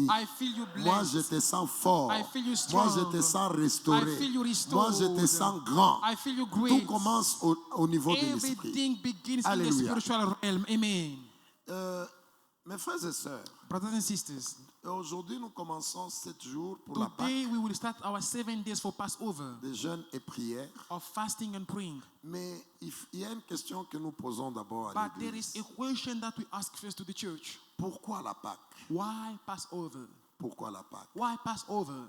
béni. I feel you Moi, je blessed. te sens fort. I feel you Moi, strong. je te sens I restauré. feel you Moi, restored. je te sens grand. I feel you Tout great. commence au niveau de l'esprit. Everything begins in the Alléluia. spiritual realm. Amen. Mes frères et sœurs, Brothers and sisters, aujourd'hui, nous commençons 7 jours pour la Pâque today we will start our 7 days for Passover de jeûne et prière. of fasting and praying. Mais il y a une question que nous posons d'abord à But there l'Église. is a question that we ask first to the church. Pourquoi la Pâque? Why Passover? Pourquoi la Pâque? Why Passover?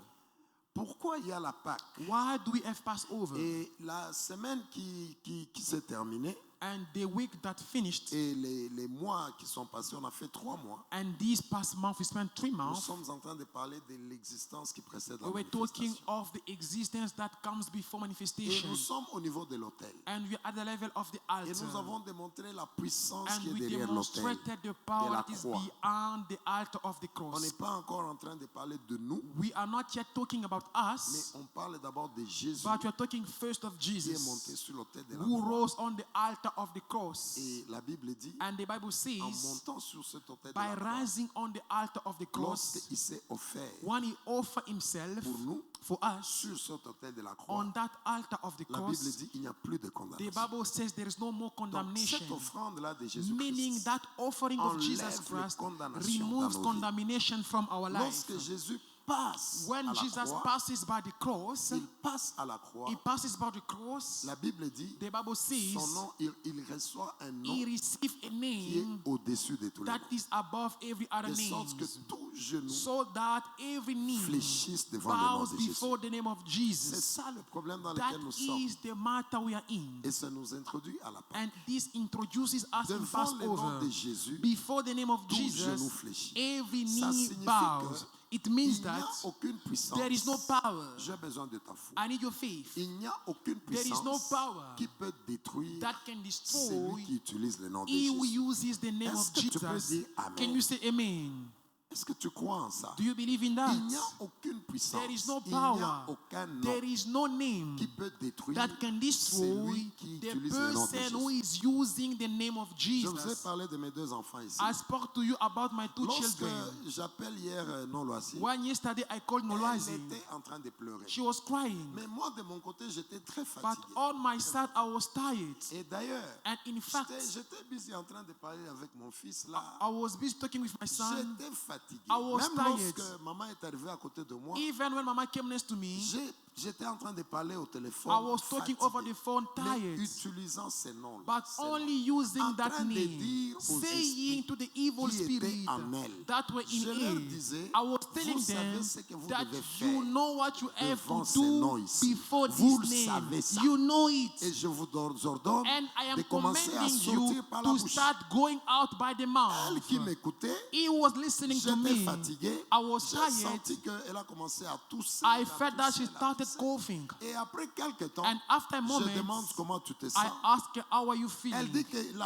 Pourquoi il y a la Pâque? Why do we have Passover? Et la semaine qui s'est terminée And the week that finished, et les mois qui sont passés, on a fait 3 mois. and this past month we spent 3 Nous months, sommes en train de parler de l'existence qui précède la we were talking manifestation. of the existence that comes before Et manifestation. nous sommes au niveau de l'autel. And we are at the level of the Et altar. nous avons démontré la puissance And qui est we derrière l'autel. demonstrated the de power la that is croix. beyond the altar of the On n'est cross. pas encore en train de parler de nous, We are not yet talking about mais us, on parle d'abord de Jésus but we are talking first of qui est monté Jesus, sur l'autel de la who croix. rose on the altar of the cross. Et la Bible dit, And the Bible en says, montant sur cet autel de by la croix, rising on the altar of the cross, lorsqu'il s'est offert when he offered himself pour nous, for us sur cet autel de la croix, on that altar of the la Bible cross, dit il n'y a plus de the condamnation. Bible says there is no more Donc condemnation. cette offrande-là de Meaning Jésus-Christ, that offering of enlève Jesus les Christ condamnations removes dans nos vies. condemnation from our life. lorsque Jésus passe à When la Jesus croix, passes by the cross, il passe à la croix, he passes by the cross, la Bible dit, the Bible says son nom, il reçoit un nom he received a qui est name au-dessus de tous les that noms. is above every other De sorte que name, tout genou so that every knee fléchisse devant le nom bows de Jésus. before the name of C'est Jesus. ça le problème dans That lequel nous sommes. is the matter we are in. Et ça nous introduit à la Pâque. And this introduces us in Devant le nom Passover. de Jésus, Before the name of tout genou Jesus, fléchit. every Ça knee signifie bows. It il means n'y a that aucune puissance. there is no power. J'ai besoin de ta foi. I need your faith. Il n'y a aucune There is no puissance power qui peut détruire that can destroy celui qui utilise le nom de he who Jésus. uses the name Est-ce of que tu peux Jesus. dire Amen? Can you say amen? Est-ce que tu crois en ça? Do you believe in Il that? n'y a aucune puissance. There is no Il n'y a power. aucun nom There is no name qui peut détruire that can destroy celui qui the utilise le nom de person who Jésus. is using the name of Je vous ai Jesus. parlé de mes 2 enfants ici. I spoke to you about my 2 Lorsque children. j'appelle hier Noloasi, When yesterday I called elle Nolwazi, était en train de pleurer. she was crying. Mais moi, de mon côté, j'étais très But fatigué. on my side, I was tired. Et d'ailleurs, And in fact, j'étais busy en train de parler avec mon fils là. I was busy talking with my son. J'étais fatigué. I was Même tired. lorsque maman est arrivée à côté de moi, Even when Mama came next to me, j'étais en train de parler au téléphone. I was talking fatigué, over the phone, mais tired. utilisant ces noms. But only using En that train de name, dire aux saying esprits to the evil qui étaient spirit en elle. that were in Je leur it, disais, I was telling vous savez them ce que vous that devez you faire know what you have devant to ces noms do ici. before Vous this le name. savez ça. You know it. Et je vous ordonne And I am de commencer à commanding you sortir par la to bouche. start going out by the Elle mouth. qui m'écoutait, He was listening to j'étais me. fatigué. I was J'ai tired. senti qu'elle a commencé à tousser. I à felt that she tousser, à started tousser. coughing. Et après quelques temps, And after a je moment, demande comment tu te I sens. asked her, how are you Elle dit feeling? que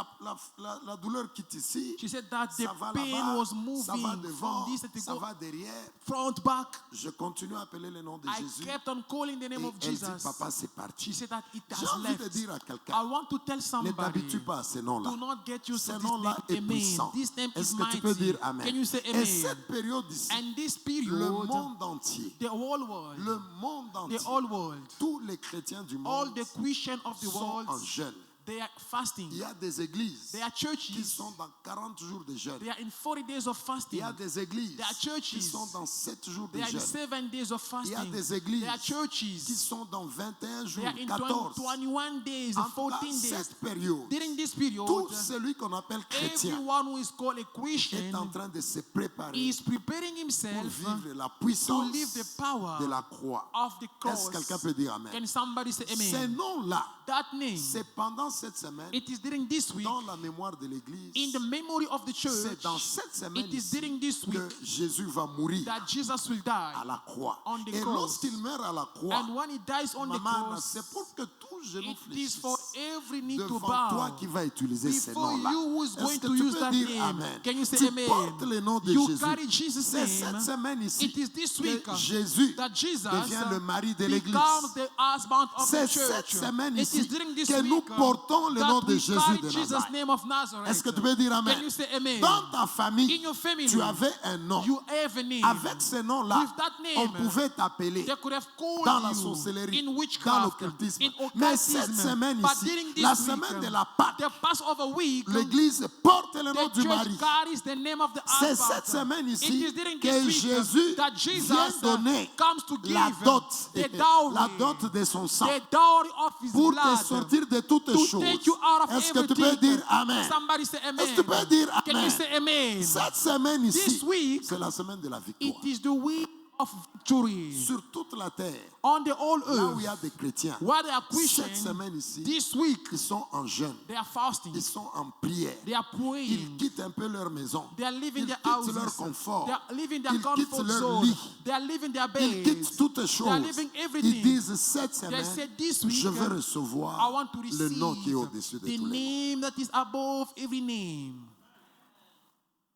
la douleur quitte ici. She said that the Ça va pain là-bas, was ça va moving devant, from this to ça go va derrière. front, back. Je continue à appeler le nom de I Jésus. kept on calling the Et name of elle dit, Jesus. papa, c'est She parti. said that it J'ai has envie de left. dire à I quelqu'un, want to tell ne somebody, t'habitue pas à ce nom-là. do not get used Ce to this nom-là est name. puissant. Amen. This name Est-ce is que tu peux dire mighty. Amen? Can you say Et amen? cette période ici, And this le period, monde entier, the whole world, le monde the entier, whole world, tous les chrétiens du all monde the Christians of the sont world, en jeûne. they are fasting. Il y a des églises There are qui churches, sont dans 40 jours de jeûne. they are in 40 days of Il fasting. y a des églises There are churches, qui sont dans 7 jours de They are in jeûne. 7 days of Il y a fasting. des églises There are qui churches, sont dans 21 they jours, are in 14. 21 days, En tout cas, 14 days. cette période, During this period, tout celui qu'on appelle chrétien everyone who is called a est Christian en train de se préparer is preparing pour himself vivre la to puissance live the power de la croix. of the Est-ce que quelqu'un cross. peut dire Amen? Can somebody say Ces amen? noms-là, That name, c'est pendant cette semaine, it is during this week, dans la mémoire de l'Église, in the memory of the c'est church, dans cette semaine it is ici during this week que Jésus va mourir that Jesus will à die. la croix. on the Et cross. lorsqu'il meurt à la croix, And when he dies on the maman, cross, c'est pour que tout genou it is for fléchisse. every need to devant toi bow qui va utiliser ces before noms-là. you who is Est-ce going que to tu use peux that dire name. Amen? Can you say Tu amen? portes le nom de You Jésus. carry Jesus' C'est cette name. semaine ici It is this week que Jésus that Jesus devient le mari de l'Église. becomes the husband of C'est the church. cette semaine It ici is during this que nous week portons le nom that de we Jésus carry de Jesus' Nazareth. name of Nazareth. Est-ce que tu peux dire Amen? Can you say amen? Dans ta famille, In your family, tu avais un nom. you have a name. Avec ce nom-là, With that name, on pouvait t'appeler they could have called dans la you sorcellerie, in dans witchcraft, l'occultisme. in Mais cette occultism. semaine But ici, during this la week, semaine de la Pâque, the Passover week, l'Église porte le nom the du mari. church carries the name of the C'est husband. cette semaine It ici is during que this week Jésus that Jesus vient donner comes to give la dot, the dowry, la dot de son sang the dowry of his pour blood, te sortir de toutes to choses. take you out of Est-ce que tu everything. peux dire Amen? Somebody say amen. Est-ce que tu peux dire Can you Amen? say amen? Cette semaine ici, This week, c'est la semaine de la victoire. it is the week of victory. Sur toute la terre, On the whole là où il y earth, a des chrétiens, where they are cette Christians, semaine ici, this week, ils sont en jeûne, they are fasting. ils sont en prière. They are Ils praying. quittent un peu leur maison. They are leaving Ils their quittent houses. leur confort. They are leaving their Ils quittent comfort leur zone. lit. They are leaving their Ils quittent beds. toutes They are choses. leaving Ils everything. disent cette They semaine, said this week, je veux I recevoir want to le receive nom qui est au-dessus de the tous les noms. name that is above every name.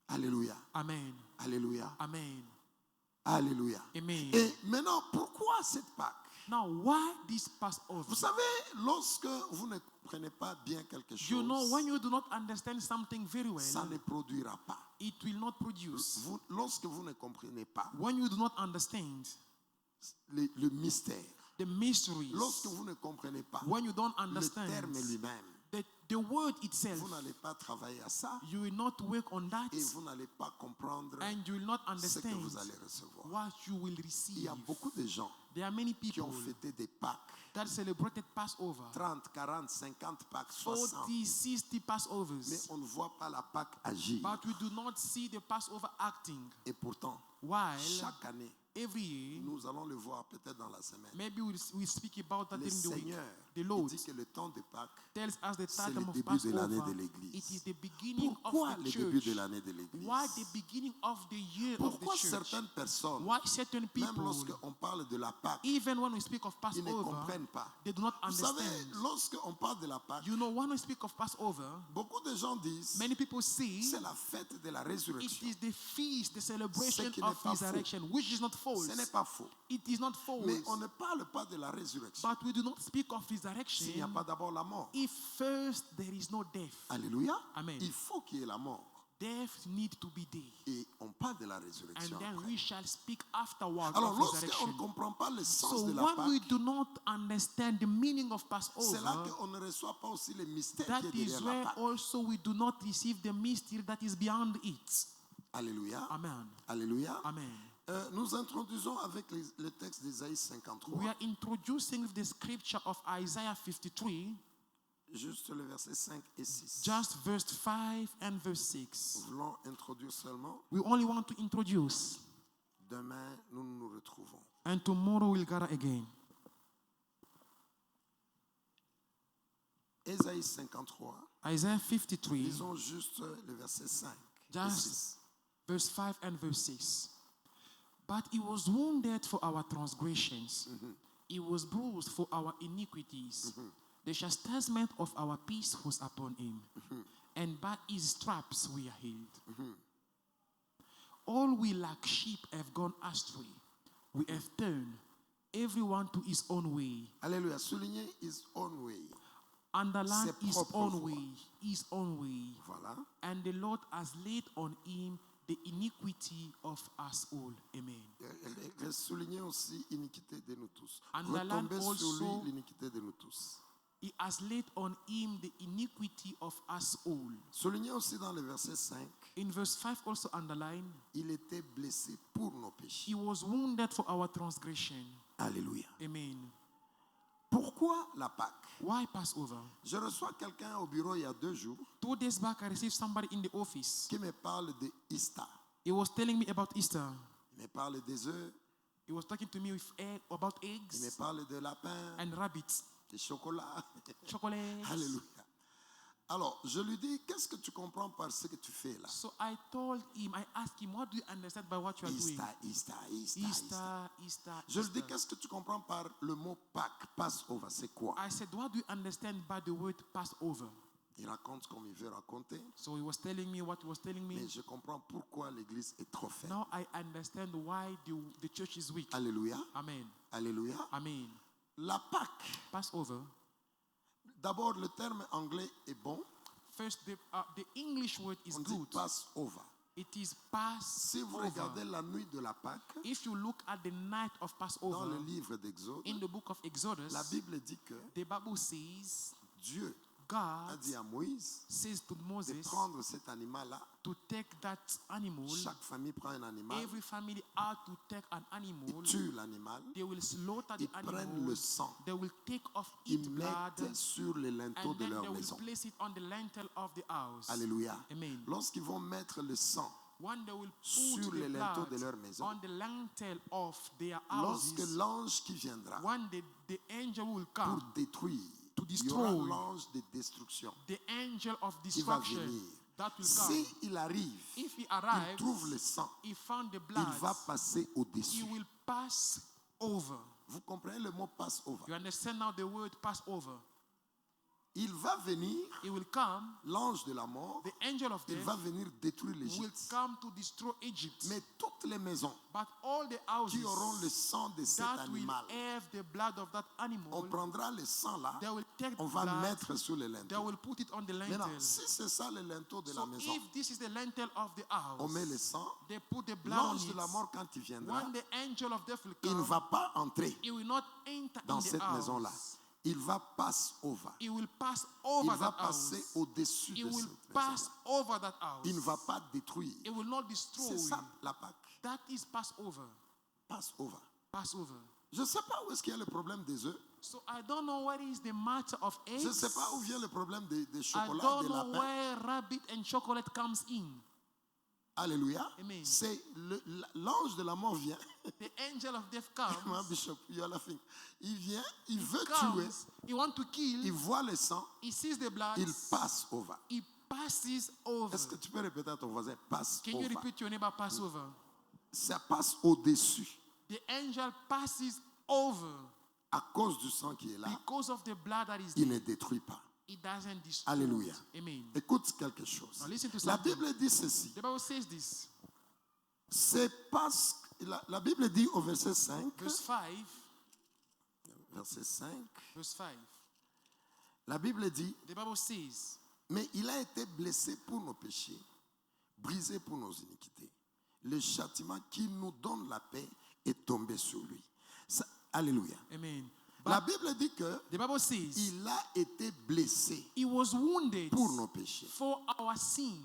Alléluia. Amen. Alléluia. Amen. Alléluia. Amen. Et maintenant, pourquoi cette Pâque? Now, why this Passover? Vous savez, lorsque vous ne comprenez pas bien quelque chose, You know, when you do not understand something very ça well, ne produira pas. it will not produce. Lorsque vous ne comprenez pas When you do not understand le mystère, the mysteries, lorsque vous ne comprenez pas when you don't le understand terme lui-même, the word itself, vous n'allez pas travailler à ça you will not work on that, et vous n'allez pas comprendre and you will not ce que understand vous allez recevoir. what you will Il receive. y a beaucoup de gens There are many qui ont people fêté des Pâques, that celebrated Passover, 30, 40, 50 Pâques, 60, 40, 60 mais Passovers, on ne voit pas la Pâque agir. but we do not see the Passover acting. Et pourtant, While chaque année, every year, nous allons le voir peut-être dans la semaine. maybe we speak about that Le during the week. Seigneur The Lord dit que le temps de Pâques, tells us the c'est time le of début de l'année Passover. de l'Église. It is the beginning Pourquoi of le the début de church. l'année de l'Église? Why the beginning of the year of Pourquoi the church? certaines personnes, Why certain même people, lorsqu'on parle de la Pâque, even when we speak of ils ne Passover, comprennent pas? they do not Vous savez, understand. lorsqu'on parle de la Pâque, You know, when we speak of Passover, beaucoup de gens disent many people see c'est la fête de la it résurrection. is the feast, the celebration qui n'est of pas resurrection, which is not false. Ce n'est pas faux. It is not false. Mais on ne parle pas de la résurrection But we do not speak of s'il n'y a resurrection pas d'abord la mort. if first there is no death. Alléluia. Amen. Il faut qu'il y ait la mort. Death need to be there. Et on parle de la And résurrection then après. we shall speak afterward Alors, of lorsqu'on resurrection. ne comprend pas le sens So de la when we Pâque, do not understand the meaning of c'est là Passover, qu'on ne reçoit pas aussi le mystère that qui est is derrière la where Pâque. also we do not receive the mystery that is beyond it. Alléluia. Amen. Alléluia. Amen. Nous introduisons avec le texte d'Ésaïe 53, We are introducing the scripture of Isaiah 53, juste le verset 5 et 6. just verse 5 and verse 6. Nous voulons introduire seulement. We only want to introduce, Demain, nous nous retrouvons. and tomorrow we'll gather again. Ésaïe 53, Isaiah 53, lisons juste le verset 5 et just 6. verse 5 and verse 6. But he was wounded for our transgressions, he was bruised for our iniquities. The chastisement of our peace was upon him, and by his stripes we are healed. All we like sheep have gone astray. We have turned everyone to his own way. Alléluia. Soulignez his own way. Underline Ses his propres own voies. way, his own way. Voilà. And the Lord has laid on him the iniquity of us all. Amen. Soulignez aussi l'iniquité de nous tous. Underline Retombez sur also- lui l'iniquité de nous tous. He has laid on him the iniquity of us all. Soulignez aussi dans le verset 5, In verse 5 also underline, il était blessé pour nos péchés. he was wounded for our transgression. Alléluia. Amen. Pourquoi la Pâque? Why Passover? Je reçois quelqu'un au bureau il y a 2 jours 2 days back, I received somebody in the office. qui me parle de Easter. He was telling me about Easter. Il me parle des œufs, He was talking to me about il me eggs parle de lapins, and rabbits, de chocolat. chocolate. Alléluia. Alors, je lui dis, qu'est-ce que tu comprends par ce que tu fais là? So I told him, I asked him, what do you understand by what you are doing? Easter. Easter. Je lui dis, qu'est-ce que tu comprends par le mot Pâques, Passover, c'est quoi? I said, what do you understand by the word Passover? Il raconte comme il veut raconter, So he was telling me what he was telling me. mais je comprends pourquoi l'église est trop faible. Now I understand why the church is weak. Alléluia. Amen. Alléluia. Amen. La Pâque. Passover. D'abord, le terme anglais est bon. First, the English word is On dit good. Passover. It is Si vous Passover. regardez la nuit de la Pâque, If you look at the night of dans Passover le livre d'Exode, in the book of Exodus, la Bible dit que the Bible says Dieu a God dit à Moïse says to de Moses prendre cet animal-là. to take that animal. Chaque famille prend un animal, Every family are to take an ils animal. tuent l'animal, They will slaughter the ils prennent animal. le sang, They will take off ils its blood, mettent sur les linteaux and de then leur they will maison. place it on the lintel of the house. Alléluia. Amen. Lorsqu'ils vont mettre le sang, When they will sur put les the linteaux blood de leur maison, on the lintel of their lorsque houses, l'ange qui viendra when the angel will pour come, détruire, to il y aura destroy, l'ange de destruction the angel of qui va destruction venir. that will come. S'il arrive, If he il arrives, trouve le sang, he found the il blood, va passer he au-dessus. will pass over. Vous comprenez le mot Passover? You understand now the word Passover? Il va venir, He will come, l'ange de la mort, the angel of il death va venir détruire will l'Égypte. come to destroy Egypt. Mais toutes les maisons But all the houses qui auront le sang de cet that will animal, have the blood of that on animal, prendra le sang là, they will take on the va blood, mettre sur les they linteaux. will put it on the Maintenant, lintel. si c'est ça le linteau de la So maison, if this is the lintel of the on met le house, sang, they put the blood on l'ange de la it. mort quand il viendra, When the angel of death will il ne come, va pas entrer he will not enter dans in the cette maison-là. house. Il va passer over. He will pass Il over va that passer house. au-dessus He de will cette pass maison. over that house. Il ne va pas détruire. It will not destroy. C'est ça la Pâque. That is Passover. Passover. Passover. Je ne sais pas où est-ce qu'il y a le problème des œufs. So I don't know what is the matter of eggs. Je ne sais pas où vient le problème des I chocolats, don't des know lapins. where rabbit and chocolate comes in. Alléluia. Amen. C'est l'ange de la mort vient. The angel of death Ma comes. bishop, you are laughing. Il vient, il veut tuer, Comes. He wants to il kill. voit le sang, He sees the blood. il passe over. He passes over. Est-ce que tu peux répéter à ton voisin, passe Can you over? repeat your neighbor Passover? Ça passe au-dessus. The angel passes over À cause du sang qui est là, because of the blood that is il there. ne détruit pas. It doesn't destroy. Alléluia. Amen. Écoute quelque chose. Now listen to La something. Bible dit ceci. The Bible says this. C'est parce que la Bible dit au verset 5, Verse 5. verset 5, Verse 5. la Bible dit, The Bible says, mais il a été blessé pour nos péchés, brisé pour nos iniquités. Le châtiment qui nous donne la paix est tombé sur lui. Alléluia. Amen. La But Bible dit que the Bible says, il a été blessé he was wounded pour nos péchés. for our sin.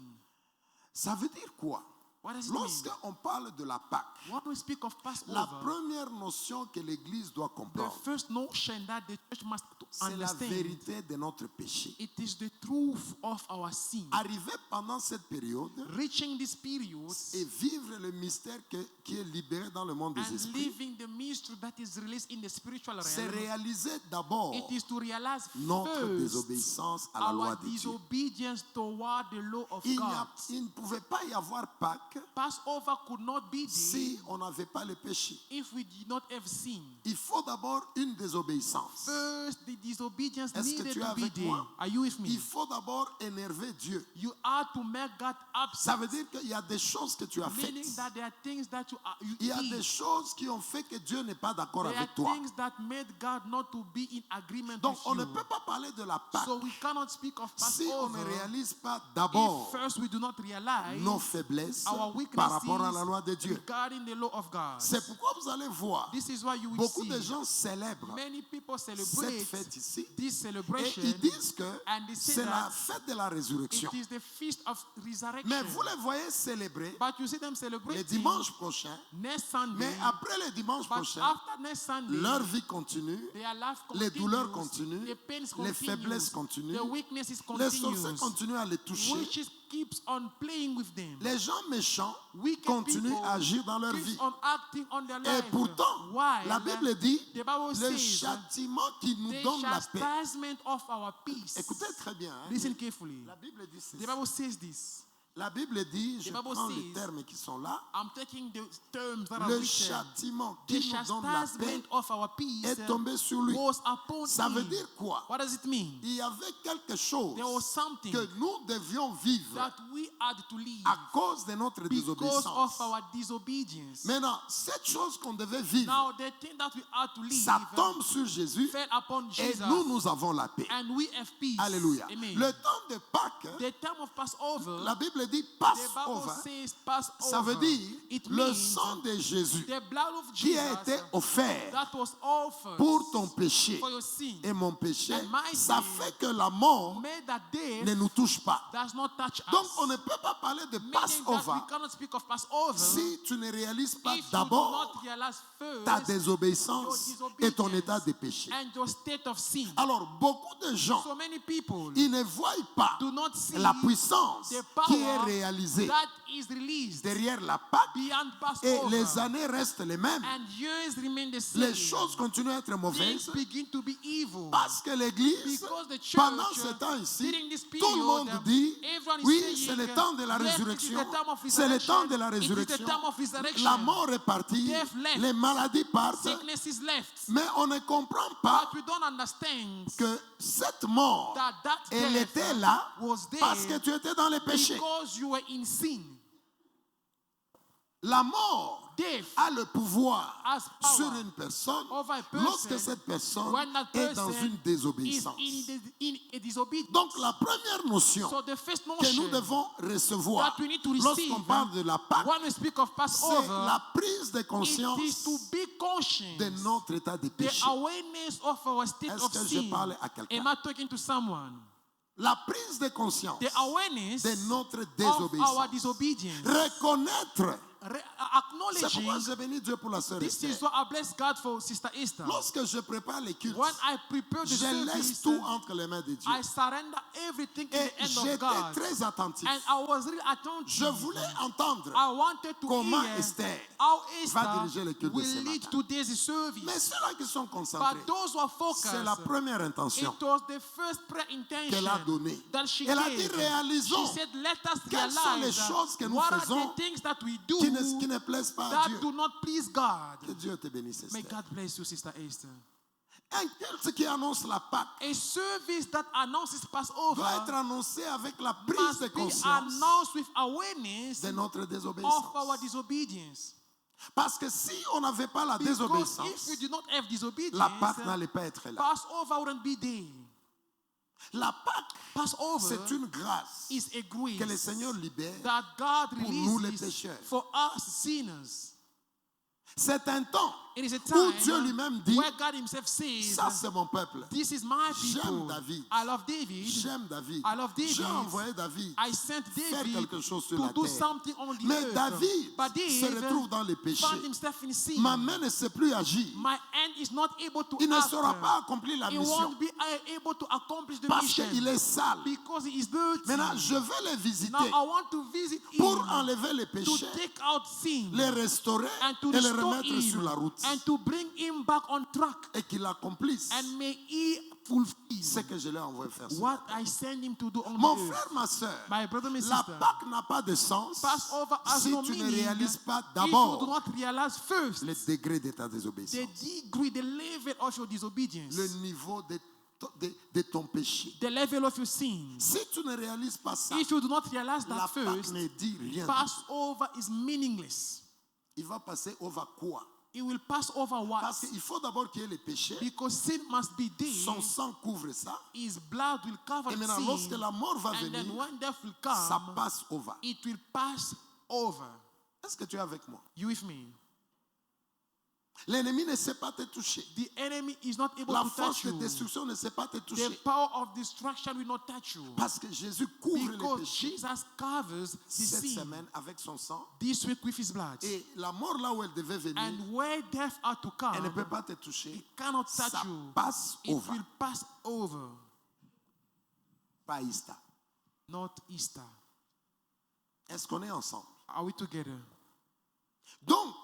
Ça veut dire quoi? What does it Lorsque mean? on parle de la Pâque, When we speak of la Passover, première notion que l'Église doit the comprendre, first notion that the church must c'est la understand, vérité de notre péché. it is the truth of our sin. Arrivé pendant cette période Reaching this period et vivre le mystère qui est libéré dans le monde des and esprits, living the mystery that is released in the spiritual c'est realm, réaliser d'abord it is to realize notre first désobéissance à la loi our de Dieu. disobedience toward the law of Il God. ne pouvait pas y avoir Pâques Passover could not be there si on n'avait pas le péché. if we did not have sin. Il faut d'abord une désobéissance. First, the disobedience Est-ce que needed tu es to be avec there. moi? Are you with me? Il faut d'abord énerver Dieu. You are to make God Ça upset, veut dire qu'il y a des choses que tu as faites. meaning that there are things that you Il y a des did. choses qui ont fait que Dieu n'est pas d'accord There are avec toi. things that made God not to be in agreement Donc with on ne you. peut pas parler de la Pâque So we cannot speak of si on ne Passover réalise pas if d'abord first we do not realize nos faiblesses our par rapport à la weaknesses loi de Dieu. regarding the law of God. C'est pourquoi vous allez voir, This is why you will beaucoup see de gens célèbrent many people cette celebrate fête ici this et celebration. ils disent que And they say c'est la that fête de la résurrection. It is the feast of resurrection. Mais vous les voyez célébrer But you see them le celebrating dimanche prochain, next Sunday. mais après le dimanche But prochain, after next Sunday, leur vie continue, their life les continues, douleurs continuent, the pains les continues, faiblesses continuent, the weaknesses les sorciers continues, continuent à les toucher. witches keeps on playing with them. Les gens méchants Wicked continuent people à agir dans leur vie. keeps on acting on their Et life. pourtant, Why? la Bible dit, The Bible le says châtiment qui nous the donne la paix. chastisement of our peace. Écoutez très bien. Hein? Listen carefully. La Bible dit The ceci. Bible says this. La Bible dit, je The Bible prends les says, termes qui sont là, I'm taking the terms that are le written. châtiment The qui nous donne la paix chastisement of our peace est tombé sur lui. was upon Ça veut him. dire quoi? What does it mean? Il y avait quelque chose There was something que nous devions vivre that we had to leave à cause de notre because of désobéissance. our disobedience. Maintenant, cette chose qu'on devait vivre, Now the thing that we had to leave ça tombe sur Jésus fell upon et Jesus, nous avons la paix. and we have peace. Alléluia. Amen. Le temps de Pâques, The time of Passover, la Bible dit the Bible Passover, says Passover. ça veut dire It le means sang de Jésus the blood of qui a Jesus été offert that was offered pour ton péché for your sin. et mon péché, And my ça sin fait que la mort Made that death ne nous touche pas. does not touch Donc us. on ne peut pas parler de Meaning that Passover we cannot speak of Passover si tu ne réalises pas if you do d'abord not realize first ta désobéissance your et ton disobedience état de péché. and your state of sin. Alors beaucoup de gens, So many people ils ne voient pas do not see la puissance the qui est power réalisée that is released derrière la Pâque beyond et Passover. les années restent les mêmes. And years remain the same. Les choses continuent à être Things mauvaises begin to be evil. parce que l'Église, Because the church, pendant ce temps ici, during this tout le monde period, dit, everyone is oui, saying, c'est le temps de la yes, it is résurrection, the time of c'est le temps de la resurrection, it is the résurrection, time of resurrection. la mort est partie, Death left. les maladies partent, Sickness is left. mais on ne comprend pas But we don't understand que cette mort, that elle death était là was there parce que tu étais dans les péchés. because you were in sin. La mort Death a le pouvoir has power sur une personne over a person lorsque cette personne when that est dans person une désobéissance. is in a disobedience. Donc la première notion So the first que nous notion devons recevoir that we need to receive lorsqu'on parle de la Pâque, when we speak of c'est Passover, la prise de it is conscience to be conscious de notre état de the péché. awareness of our state Est-ce of que je sin. parle à quelqu'un? Am I talking to someone? La prise de conscience The awareness de notre of our désobéissance. disobedience. Reconnaître. C'est Acknowledging, pourquoi je bénis Dieu pour la sœur this is Esther. what I bless God for Sister Esther. Lorsque je prépare les cultes, When I prepare the je laisse service, tout entre les mains de Dieu. I surrender everything in Et the hand of j'étais God. très attentif. And I was really attentive. Je voulais entendre I wanted to comment hear Esther how va diriger le Esther culte de ce will lead matin. today's service. Mais ceux-là qui sont concentrés, But those who are focused, c'est la première intention it was the first prayer intention qu'elle a donnée. that she Elle a dit, gave. réalisons She said, let us quelles sont les realize choses que nous what are faisons the things that we do qui ne plaisent pas à that Dieu. do not please God. Que Dieu te bénisse, May Esther. God bless you, Sister Esther. Un culte qui annonce la Pâque A service that announces doit Passover être annoncé avec la prise must de be conscience announced with awareness de notre of our désobéissance. disobedience. Parce que si on n'avait pas la Because if désobéissance, we do not have disobedience, la Pâque n'allait pas être là. Passover wouldn't be there. La Pâque, Passover c'est une grâce is a grace que le Seigneur libère. that God pour nous, les releases pécheurs. for us sinners. C'est un temps It is a où time Dieu lui-même dit, where God himself says, ça c'est mon peuple. this is my J'aime people. David. I love David. J'aime David. I love David. J'ai envoyé David I sent faire David quelque chose sur to la do terre. something on the Mais earth. David But se David retrouve dans les péchés. found himself in sin. Ma main ne sait plus agir. My hand is not able to Il ne act. saura pas accomplir la He mission won't be able to accomplish the parce mission qu'il est sale. because he is dirty. Maintenant, je vais les visiter Now I want to visit pour him enlever les to péchés, take out sin les restaurer and to et les restore remettre him sur la route and to bring him back on track, et qu'il accomplisse and may he fulfill ce que je l'ai envoyé faire. sur what la terre. I send him to do on Mon the earth. frère, ma soeur, My brother, my la sister, Pâque n'a pas de sens Passover has si no tu ne meaning réalises pas if you do d'abord not realize first le degré de ta the désobéissance, degree, the level of your disobedience, le niveau de ton péché. the level of your sin. Si tu ne réalises pas ça, If you do not realize la that Pâque first, ne dit rien. Passover is meaningless. Il va passer over quoi? It will pass over what? Parce qu'il faut d'abord qu'il y ait le péché. Because sin must be there. Son sang couvre ça. His blood will cover Et maintenant, sin. lorsque la mort va And then venir, when death will ça come, passe over. it will pass over. Est-ce que tu es avec moi? You with me? L'ennemi ne sait pas te toucher. The enemy is not able La to force touch de you. destruction ne sait pas te The toucher. power of destruction will not touch you. Parce que Jésus couvre les Because péchés Jesus covers the cette sin semaine avec son sang. this week with his blood. Et la mort là où elle devait venir, And where death are to elle ne peut come, pas te toucher. it cannot touch Ça you. passe It over. will pass over. Pas Ista. Not Easter. Est-ce qu'on est ensemble? Are we together? Donc,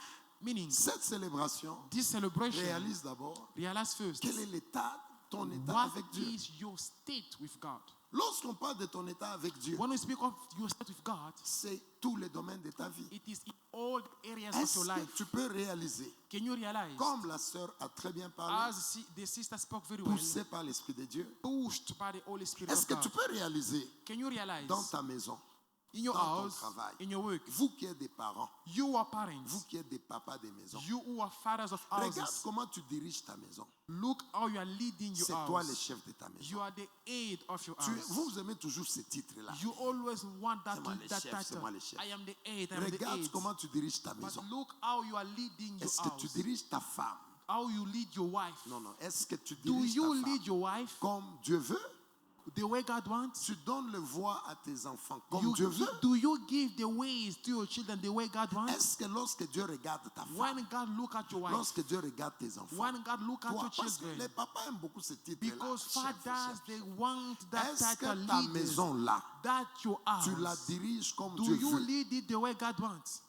Meaning, cette célébration this celebration, réalise d'abord realize first, quel est l'état, ton état what avec Dieu. is your state with God? Lorsqu'on parle de ton état avec Dieu, When we speak of your state with God, c'est tous les domaines de ta vie. it is in all areas of Est-ce your que life. tu peux réaliser, Can you realize, comme la sœur a très bien parlé, the sister spoke very well, poussé par l'Esprit de Dieu, pushed by the Holy Spirit est-ce of que God? tu peux réaliser Can you realize, dans ta maison, in your dans ton house, travail, in your work, vous qui êtes des parents, you are parents, vous qui êtes des papas des maisons, you who are fathers of regarde houses, comment tu diriges ta maison. look how you are leading your C'est toi le house. chef de ta maison. You are the aid of your Tu- house. vous aimez toujours ce titre-là. You always want that, C'est moi le chef, c'est title. moi le chef. I am the aid, I am the Regarde aid. comment tu diriges ta But maison. look how you are leading your Est-ce que tu house. diriges ta femme? How you lead your wife. Non, non. Est-ce que tu Do diriges you ta femme lead your wife comme Dieu veut? the way God wants? Tu donnes le voix à tes enfants comme You, Dieu veut? do you give the ways to your children the way God wants? Est-ce que lorsque Dieu regarde ta femme, When God look at your wife, lorsque Dieu regarde tes enfants, when God look at toi, your parce que les children, papas aiment beaucoup ce titre-là. because chef, fathers, chef. they want that Est-ce title, que ta leaders, maison-là, that your tu la house, diriges comme do Dieu you veut? lead it the way God wants?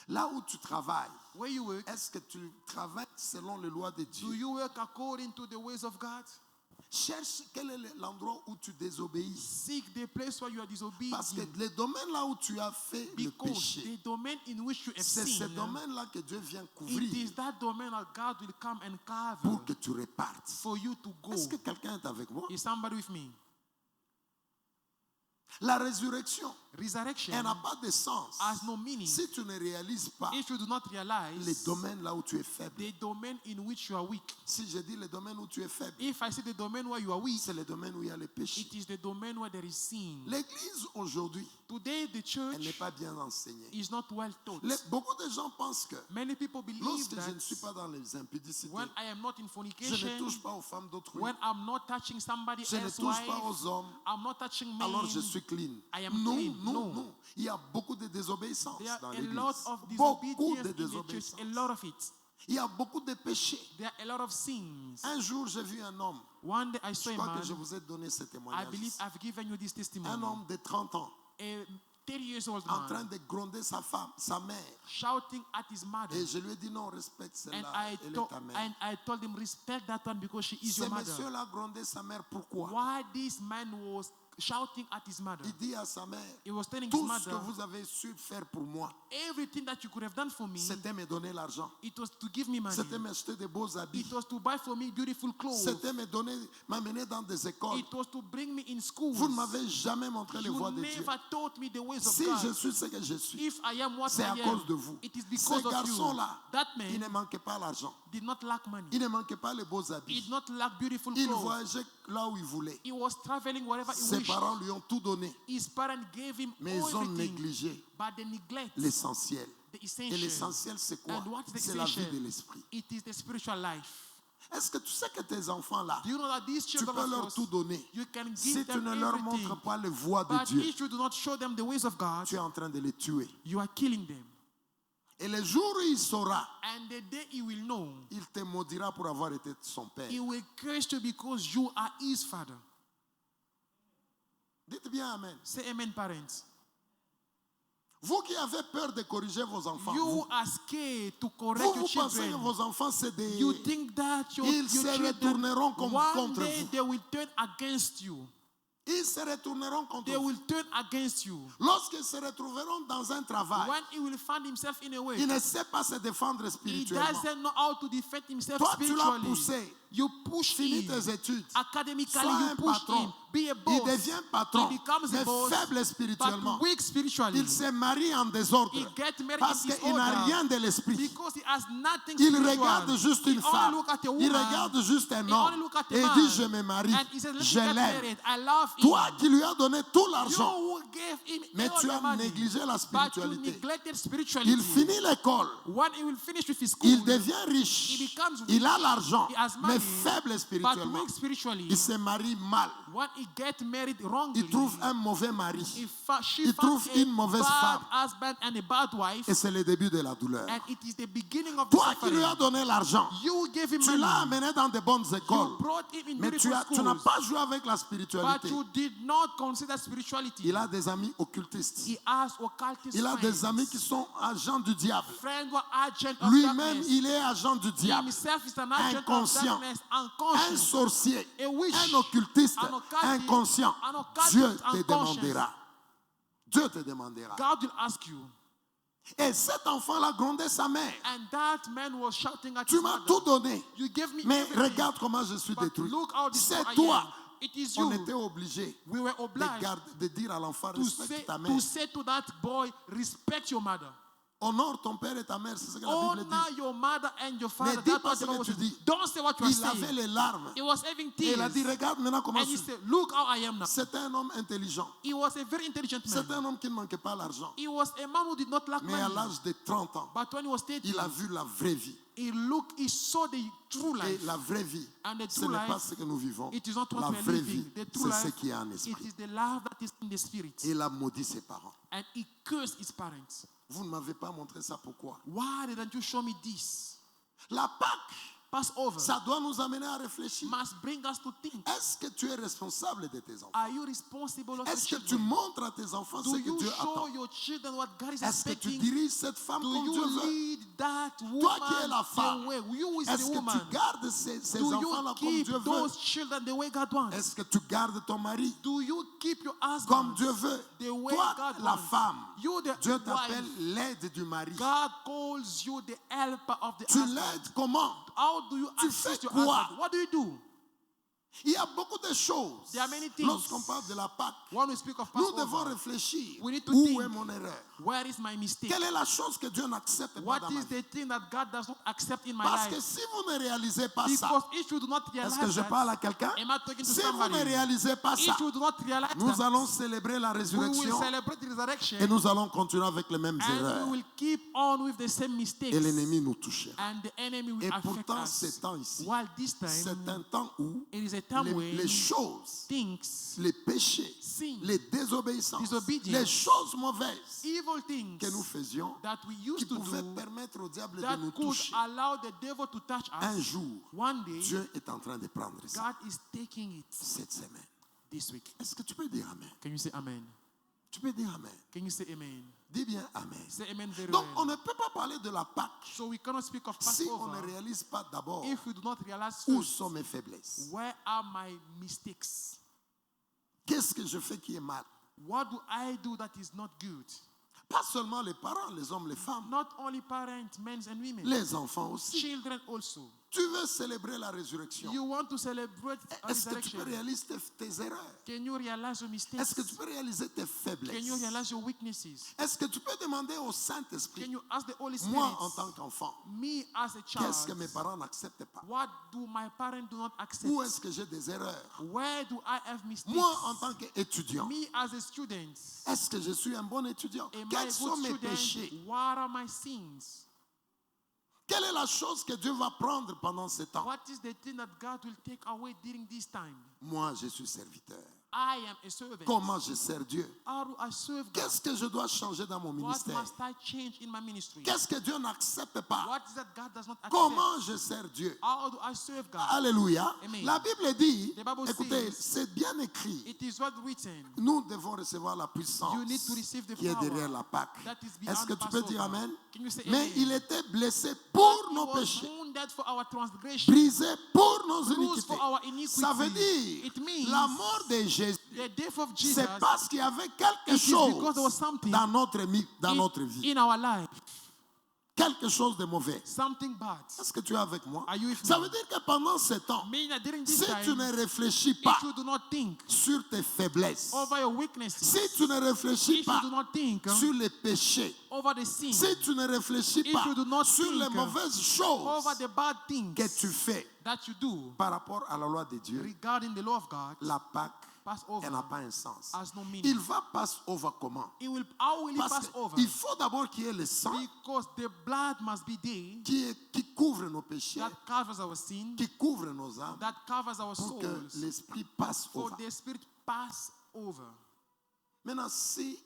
Là où tu travailles, Where you work, est-ce que tu travailles selon les lois de do Dieu? you work according to the ways of God? Cherche quel est l'endroit où tu désobéis. Seek the place where you are Parce que disobedient. les domaines là où tu as fait le Because péché, the domain in which you have c'est ce sinned, domaine-là que Dieu vient it couvrir is that domain that God will come and cover pour que tu repartes. for you to go. Est-ce que quelqu'un est avec moi? Is somebody with me? La résurrection, Resurrection elle n'a pas de sens has no meaning si tu ne réalises pas if you do not les realize domaines là où tu es faible. the domain in which you are weak. Si je dis les domaines où tu es faible, If I say the domain where you are weak, c'est le domaine où il y a le péché. it is the domain where there is sin. L'église aujourd'hui, Today, the elle n'est church pas bien enseignée. is not well taught. Beaucoup de gens pensent que Many people believe lorsque that je ne suis pas dans les impudicités, when I am not in je ne fornication, touche pas aux femmes d'autrui, when I'm not touching somebody je ne else's touche wife, pas aux hommes, I'm not touching men, alors je suis clean. I am Non, clean. non, No. non. Il y a beaucoup de désobéissance There are dans a lot l'église. of Beaucoup disobedience de in the church, désobéissance. a lot of it. Il y a beaucoup de péchés. There are a lot of sins. Un jour, j'ai vu un homme. One day I saw Je a crois man, que je vous ai donné ce I témoignage. believe I've given you this Un testimony. homme de 30 ans, A 30 years old en train man de gronder sa femme, sa mère. shouting at his mother. Et je lui ai dit non, respecte And celle-là, elle est ta mère. I told him, respect that one because she is Ce your mother. monsieur-là grondé sa mère, pourquoi? Why this man was shouting at his mother? Il dit à sa mère, He was telling his tout ce que mother, vous avez su faire pour moi, everything that you could have done for me, c'était me donner l'argent. it was to give me money. C'était m'acheter des beaux habits. It was to buy for me beautiful clothes. C'était m'amener dans des écoles. It was to bring me in schools. Vous ne m'avez jamais montré les You voies de Dieu. never taught me the ways of Si God. je suis ce que je suis, If I am what c'est à I cause am, de vous. it is Ce because of you. garçon-là, That il ne man manquait pas l'argent. did not lack money. Il ne manquait pas les beaux He habits. did not lack beautiful Il clothes. voyageait là où il voulait. He was traveling wherever he Ses wished. parents lui ont tout donné. His parents gave him Mais ils ont everything, négligé but they neglect l'essentiel. the Et essential. l'essentiel, c'est quoi? And what is the C'est la vie essential? de l'esprit. It is the spiritual life. Est-ce que tu sais que tes enfants-là, Do you know that these tu children peux of leur yours, tout donner? you can give Si tu them ne leur everything, montres pas les voies de but Dieu, if you do not show them the ways of God, tu es en train de les tuer. you are killing them. Et le jour où il saura, And the day he will know, il te maudira pour avoir été son père. he will curse you because you are his father. Dites bien Amen. Say amen, parents. Vous qui avez peur de corriger vos enfants, You vous, are scared to correct vous your pensez que children. vos enfants, c'est des... You think that your Ils se children, retourneront one contre day vous. they will turn against you. Ils se retourneront contre They vous. will turn against you. Lorsqu'ils se retrouveront dans un travail, When he will find himself in a way, il ne sait pas se défendre he spirituellement. doesn't know how to defend himself Toi, tu l'as spiritually. poussé. You push Finis him. tes études. Academically, Sois you un push patron. him. Be a Il boss. devient patron, He becomes mais a boss, faible spirituellement. but weak spiritually. Il se marie en désordre He get married parce in qu'il n'a disorder. rien de l'esprit. Because he has nothing Il spiritual. regarde juste He une only femme. look at a Il woman. regarde juste un He homme. only look at a Et il man. dit, je me marie. And he says, let Je me get l'aime. married. I love him. Toi qui lui as donné tout You l'argent, who gave him mais all tu the as money, négligé la but you spiritualité. neglected spirituality. Il finit l'école. When he will finish with his school, Il devient he riche. becomes rich. Il a l'argent, He has mais money, faible but spirituellement. weak spiritually. Il se marie mal. when he get married wrongly, il trouve un mauvais mari. she il found trouve a une mauvaise bad femme. husband and a bad wife, Et c'est le début de la douleur. and it is the beginning of the Toi qui lui as suffering. donné l'argent, You gave him tu l'as money. amené dans de bonnes You écoles. brought him in Mais tu beautiful n'as schools, pas joué avec la but spiritualité. you did not consider spirituality. Il a des amis occultistes. He has occultist Il a des friends. amis qui sont agents du diable. Friends were agent of Lui-même, darkness. il est agent du diable. Himself is an agent of Inconscient. darkness, Un unconscious. sorcier, A witch, un occultiste, an occultist, inconscient. an occultist, Dieu te unconscious. demandera. Dieu te demandera. God will ask you. Et cet enfant-là grondait sa mère. And that man was shouting at Tu his m'as mother. tout donné. You gave me Mais everything. regarde comment je suis But détruit. look how this C'est I toi. am. It is On you. était obligé We were obliged de dire à l'enfant, to respecte ta mère. to say to that boy, respect your mother. Honore ton père et ta mère, c'est ce que la Bible Honor dit. your mother and your father. Mais dis That's pas what ce the que Bible tu says. dis. Don't say what you are Il avait saying. les larmes. He was having Et tears. il a dit, regarde maintenant comment And je he suis. said, look how I am now. C'est un homme intelligent. He was a very intelligent C'est man. un homme qui ne manquait pas l'argent. He was a man who did not lack Mais à money. l'âge de 30 ans, But when he was 30, il a vu la vraie vie. he saw the true Et life. la vraie vie, And the ce true n'est pas life, ce que nous vivons. it is not what La we are vraie vie, living. The true c'est ce life, qui est en it esprit. is the love that is in the spirit. Et il a maudit ses parents. And he cursed his parents. Vous ne m'avez pas montré ça, pourquoi? Why didn't you show me this? La Pâque, Passover ça doit nous amener à réfléchir. must bring us to think. Est-ce que tu es responsable de tes enfants? Are you responsible of your Est-ce que tu children? montres à tes enfants Do ce que you Dieu show attend? your children what God is Est-ce que tu expecting? diriges cette femme Do comme Dieu you veut? lead that Toi qui es la woman femme, the way? You is est-ce the que woman. tu gardes ces Do enfants-là you comme keep Dieu veut? those children the way God wants? Est-ce que tu gardes ton mari Do you keep your comme husband Dieu veut? the way Toi, God la wants? femme, You the Dieu t'appelle wife. l'aide du mari. God calls you the helper of the Tu husband. l'aides comment? How do you Tu assist fais your quoi? husband? What do you do? Il y a beaucoup de choses. There are many things. Lorsqu'on parle de la Pâque, When we speak of nous devons Passover, réfléchir. we need to Où think. est mon erreur? where is my mistake? Quelle est la chose que Dieu n'accepte pas What dans ma is vie? the thing that God does not accept in my Parce que life? si vous ne réalisez pas ça, Because if you do not realize est-ce que je that, parle à quelqu'un? am I talking to Si vous ne somebody? réalisez pas ça, If you do not realize nous that, allons célébrer la we will résurrection celebrate the resurrection et nous allons continuer avec les mêmes and erreurs. we will keep on with the same mistakes. Et l'ennemi nous touchera. And the enemy will Et affect pourtant, us. ces temps ici, While this c'est time, un temps où it is a time when les choses, things, les péchés, sin, les désobéissances, disobedience, les choses mauvaises evil things que nous faisions, that we qui used to pouvaient do permettre au diable de that nous could toucher. allow the devil to touch Un us, jour, one day, Dieu est en train de prendre ça God is taking it cette semaine. this week. Est-ce que tu peux dire Amen? Can you say amen? Tu peux dire Amen. Can you say amen? Dis bien Amen. Say amen very Donc, on well. ne peut pas parler de la Pâque So we cannot speak of si on ne Passover réalise pas d'abord if we do not realize où first, sont mes faiblesses. where are my mistakes? Qu'est-ce que je fais qui est mal? What do I do that is not good? Pas seulement les parents, les hommes, les femmes, Not only parents, men and women, les enfants aussi. children also. Tu veux célébrer la résurrection. You want to celebrate Est-ce que tu peux resurrection. réaliser tes erreurs? Can you realize your mistakes? Est-ce que tu peux réaliser tes Can faiblesses? you realize your weaknesses? Est-ce que tu peux demander au Can Saint-Esprit, you ask the Holy Spirit, moi en tant qu'enfant, me as a qu'est-ce que mes child, parents n'acceptent pas? what do my parents do not accept? Où est-ce que j'ai des erreurs? Where do I have mistakes? Moi en tant qu'étudiant, Me as a student, est-ce que je suis un bon étudiant? am I a Quels sont good mes student? péchés? What are my sins? Quelle est la chose que Dieu va prendre pendant ce temps? What is the thing that God will take away during this time? Moi, je suis serviteur. I am a servant. Comment je sers Dieu? How do I serve God? Qu'est-ce que je dois changer dans mon What ministère? must I change in my ministry? Qu'est-ce que Dieu n'accepte pas? What is that God does not accept? Comment je sers Dieu? How do I serve God? Alléluia. Amen. La Bible dit, The Bible écoutez, says, c'est bien écrit. It is what written. Nous devons recevoir la puissance You need to receive the qui est power derrière la Pâque. that is beyond Est-ce que tu peux dire Passover. Amen? Can you say Mais amen? il était blessé pour He nos was péchés, wounded for our transgression, brisé pour nos bruised iniquités. for our iniquity. Ça veut dire, It means la mort de Jésus, the death of Jesus c'est parce qu'il y avait quelque It is chose because there was something dans notre vie. in our life, Quelque chose de mauvais. something bad. Est-ce que tu es avec moi? Are you with Ça me? veut dire que pendant ce temps, Meaning that during this si tu time, ne réfléchis pas if you do not think sur tes faiblesses, over your weaknesses, si tu ne réfléchis if pas you do not think sur les péchés, over the sin, si tu ne réfléchis If pas you do not sur think les mauvaises over choses the bad things que tu fais that you do par rapport à la loi de Dieu, regarding the law of God, la Pâque Passover elle n'a pas un sens. has no meaning. Il va pass over comment? How will he Parce pass over? qu'il faut d'abord qu'il y ait le sang Because the blood must be there qui couvre nos péchés, that covers our sin, qui couvre nos âmes, that covers our pour que souls, l'esprit passe for over. the Spirit pass over. Maintenant, si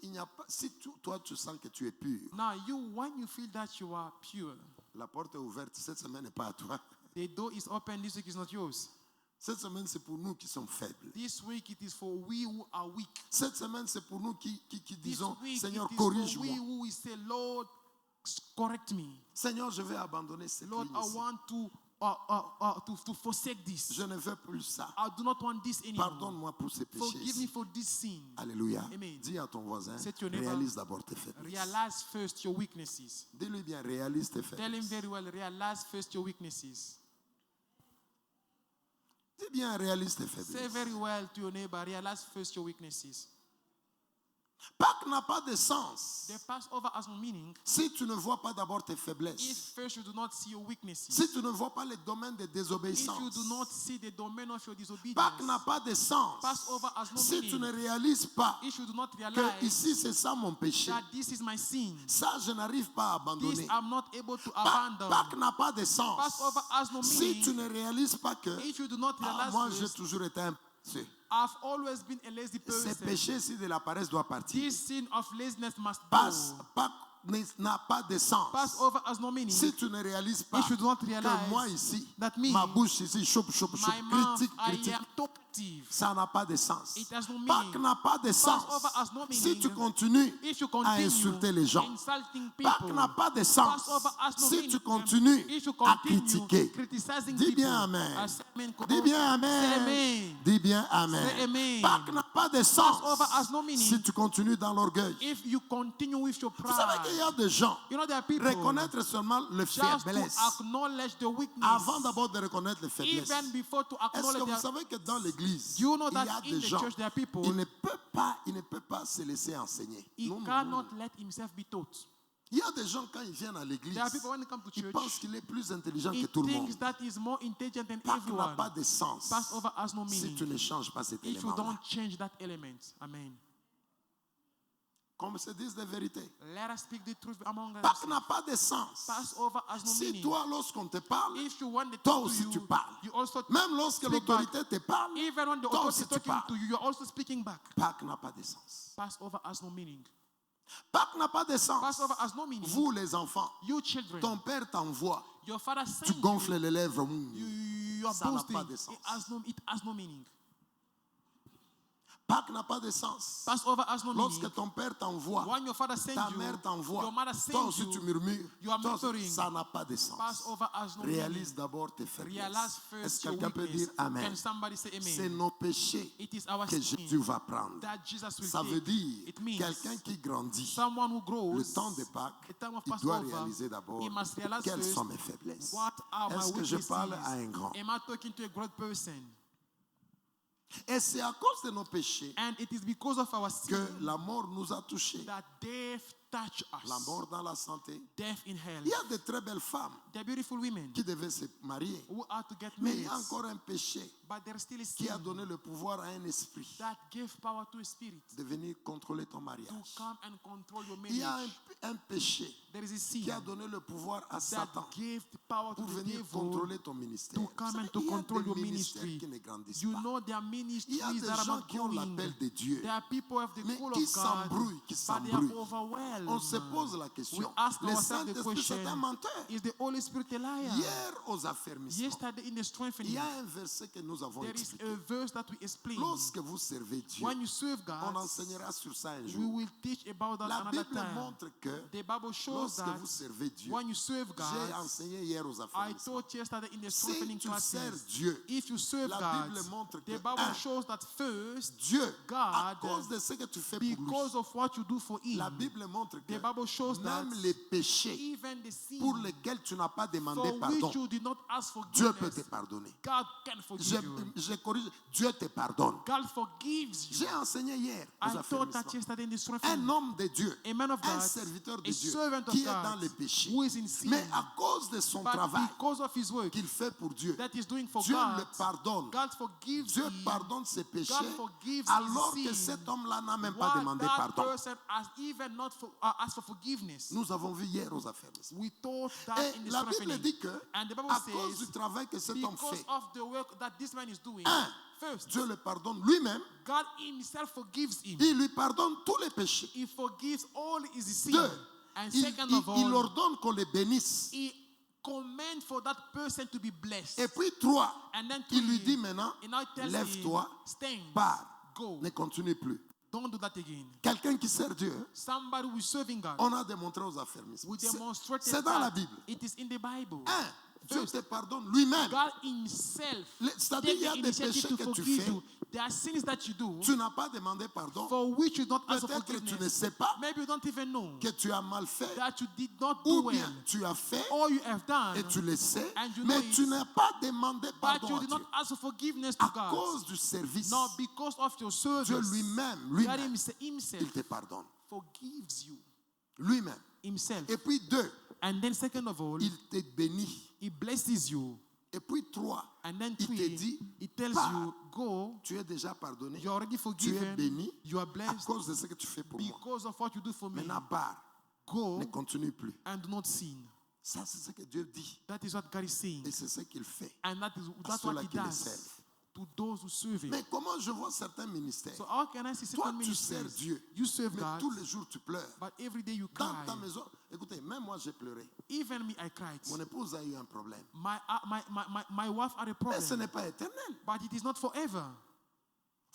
toi tu sens que tu es pur, Now, when you feel that you are pure, la porte est ouverte. Cette semaine n'est pas à toi. the door is open. This week is not yours. Cette semaine, c'est pour nous qui sommes faibles. This week it is for we who are weak. Cette semaine, c'est pour nous qui This disons, week Seigneur, it is for we corrige-moi. who will say, Lord, correct me. Seigneur, je vais abandonner cette Lord, ligne I ici. want to forsake this. Je ne veux plus ça. I do not want this anymore. Pardonne-moi pour ces péchés. Forgive me ici. for this sin. Alléluia. Amen. Dis à ton voisin, Say to your neighbor, réalise d'abord tes faiblesses. Realize first your weaknesses. Dis-lui bien, réalise tes Tell him faiblesses. very well, realize first your weaknesses. Dis bien, réalise tes Say faiblesses. very well to your neighbor, realize first your weaknesses. Pâques n'a pas de sens The Passover has no meaning si tu ne vois pas d'abord tes if faiblesses. first you do not see your weaknesses. Si tu ne vois pas les domaines de If désobéissance. you do not see the domain of your Pâques disobedience. n'a pas de sens Passover has no si tu ne meaning réalises pas if you do not que realize ici c'est ça mon péché. that this is my sin. Ça, je n'arrive pas à This abandonner. I'm not able to Pâques abandon. n'a pas de sens Passover has no si tu meaning ne réalises pas que if you do not realize moi j'ai first, toujours été un pécheur. I've always been a lazy Ces person. péchés ici de la paresse doivent partir. This sin of laziness must Pâques go. n'a pas de sens Passover has no meaning si tu ne réalises pas if you do not que realize moi ici, that me, ma bouche ici, choup, my mouth, critique, I critique, am talkative. ça n'a pas de sens. It has no Pâques meaning. n'a pas de sens Passover has no si meaning tu continues if you à continue insulter les gens. insulting Pâques people. n'a pas de sens Passover has no si meaning tu continues if you à continue critiquer. criticizing Dis people. bien Amen. I say amen. Dis bien Say Amen. amen. Dis bien Say Amen. amen. Pâques n'a pas de sens Passover has no meaning si tu continues dans l'orgueil. if you continue with your Vous savez qu'il y pride. a des gens, You know there are people reconnaître seulement le just to faiblesse acknowledge the weakness avant d'abord de reconnaître les faiblesses. even before to Est-ce que acknowledge vous their. savez que dans l'église, You know il y a that des in the gens, church there are people il ne peut pas se laisser enseigner. he Non, non, non, cannot non. let himself be taught. Il y a des gens, quand ils viennent à l'église, There are people when they come to ils church, pensent qu'il est plus intelligent que he tout le thinks monde. that he's more intelligent than Pâques n'a everyone. pas de sens Passover has no si meaning tu ne changes pas cet if you élément. don't change that element. Amen. Comme se disent les vérités. Let us speak the truth among us. Pâques n'a pas de sens. Passover has no Si meaning. toi, lorsqu'on te parle, If you want to toi talk to aussi you, tu parles. you also Même lorsque speak l'autorité back. te parle, Even when the toi authority aussi is tu talking parles. to you, you're also speaking back. Pâques n'a pas de sens. Passover has no meaning. Pâques n'a pas de sens. Passover has no meaning. Vous, les enfants, You children, ton père t'envoie, your father tu sent gonfles you, les lèvres. you are Ça n'a boasting. pas de sens. It has no meaning. Pâques n'a pas de sens. Passover has no meaning. Lorsque ton père t'envoie, When your father sends ta you, mère t'envoie, your mother toi sends aussi tu you, murmures, you are toi aussi, murmuring. ça n'a pas de sens. Passover has no meaning. Réalise d'abord tes faiblesses. Realize Est-ce first que your quelqu'un peut weakness. dire Amen? Can somebody say C'est amen? nos péchés It is our que sin Jésus va prendre. that Jesus will Ça veut take. dire It means quelqu'un qui grandit. someone who grows, Le temps de Pâques, the time of il doit Passover, réaliser d'abord he must realize quelles first sont mes faiblesses. what are my Est-ce que je weaknesses. parle à un grand? Am I talking to a great person? Et c'est à cause de nos péchés And it is because of our sin que la mort nous a touchés. that death touch La us. mort dans la santé. Death in hell. Il y a de très belles femmes They're beautiful women qui devaient se marier. who are to get Mais il married, y a encore un péché but there's still a qui a sin donné le pouvoir à un esprit that gave power to a spirit de venir contrôler ton to mariage. come and control your Il y a marriage. un péché There is a qui a sin donné le pouvoir à that Satan gave the power to pour the venir devil contrôler ton ministère. to come Vous savez, and to il y a control des your ministères ministry. qui ne grandissent You pas. know there are Il y a ministries des that are gens not qui ont growing. l'appel de Dieu, There are people who have the mais call qui of God, s'embrouillent, qui but they are s'embrouillent. overwhelmed. On se pose la We question. ask Le ourselves the Saint-Esprit, c'est un question, menteur. is the Holy Spirit a liar? Hier, aux affermissements, Yesterday in the il strengthening, y a un verset que nous avons there is expliqué. a verse that we explain. Lorsque vous servez Dieu, When you serve on God, enseignera sur ça un we jour. will teach about that La another Bible time. montre que The Bible shows lorsque that vous servez Dieu, when you serve j'ai God, enseigné hier aux I affermissements. taught yesterday in the Si strengthening tu sers classes, Dieu, if you serve la God, Bible montre que the Bible un, shows that first, Dieu, à God, cause de ce que tu fais pour lui, because of what you do for Him, la Bible montre montre que The Bible shows that même les péchés even the sin pour lesquels tu n'as pas demandé for pardon, which you did not ask Dieu peut te forgiveness, pardonner. God can forgive you. Je corrige, Dieu te pardonne. God forgives you. J'ai enseigné hier aux I taught that affermissements. yesterday in the sermon. Un homme de Dieu, A man of un God, serviteur de a Dieu servant of qui est dans God, les péchés, who is in sin, mais à cause de son but travail because of his work qu'il fait pour Dieu, that he's doing for Dieu God, le pardonne. God forgives Dieu him. pardonne ses péchés forgives alors his que sin. cet homme-là n'a même pas While demandé that pardon. person has even not asked for forgiveness. Nous avons vu hier aux affermissements. We taught that Et in the la sermon. Bible dit que And the Bible à cause says, du travail que cet homme because fait, of the work that this man is doing, first, Dieu le pardonne lui-même. God himself forgives him. Il lui pardonne tous les péchés. He forgives all his sin. Deux, And il, second il- of all, il ordonne qu'on les bénisse. he commands for that person to be blessed. Et puis trois, And then il lui three, dit maintenant, he now tells lève-toi, him, stand, pars, go. ne continue plus. Don't do that again. Quelqu'un qui sert Dieu, Somebody who is serving God. on a démontré aux affermissements. We demonstrated C'est dans la that. Bible. It is in the Bible. Dieu First, te pardonne lui-même. God himself C'est-à-dire, il y a take the des péchés initiative to que tu forgive fais, you. There are sins that you do tu n'as pas demandé pardon. for which you don't ask for Peut-être que tu ne forgiveness. sais pas Maybe you don't even know que tu as mal fait, that you did not do ou well. bien tu as fait All you have done, et tu le sais, and you mais know tu it, n'as pas demandé but pardon you à did Dieu. not ask for forgiveness to À God. cause du service, Not because of your service. Dieu lui-même, God lui-même, himself il te pardonne. forgives you. Lui-même. Himself. Et puis deux, And then second of all, il te bénit. he blesses you. Et puis trois, And then il te three, dit, he tells pars. you, go, tu es déjà pardonné, you're already tu es forgiven, béni you are à blessed cause de ce que tu fais pour moi. because of what you do for me. Maintenant, pars, Go ne continue plus. and do not sin. Ça, c'est ce que Dieu dit. That is what God is saying. Et c'est ce qu'il fait. And that's ceux-là what he qui le does servent. to those who serve him. Mais comment je vois certains ministères? So how can I see Toi, certain tu sers ministries? Dieu, You serve mais God, tous les jours tu pleures. but every day you Dans cry. ta maison, écoutez, même moi j'ai pleuré. Even me, I cried. Mon épouse a eu un problème. My wife had a Mais ce problem, n'est pas éternel. but it is not forever.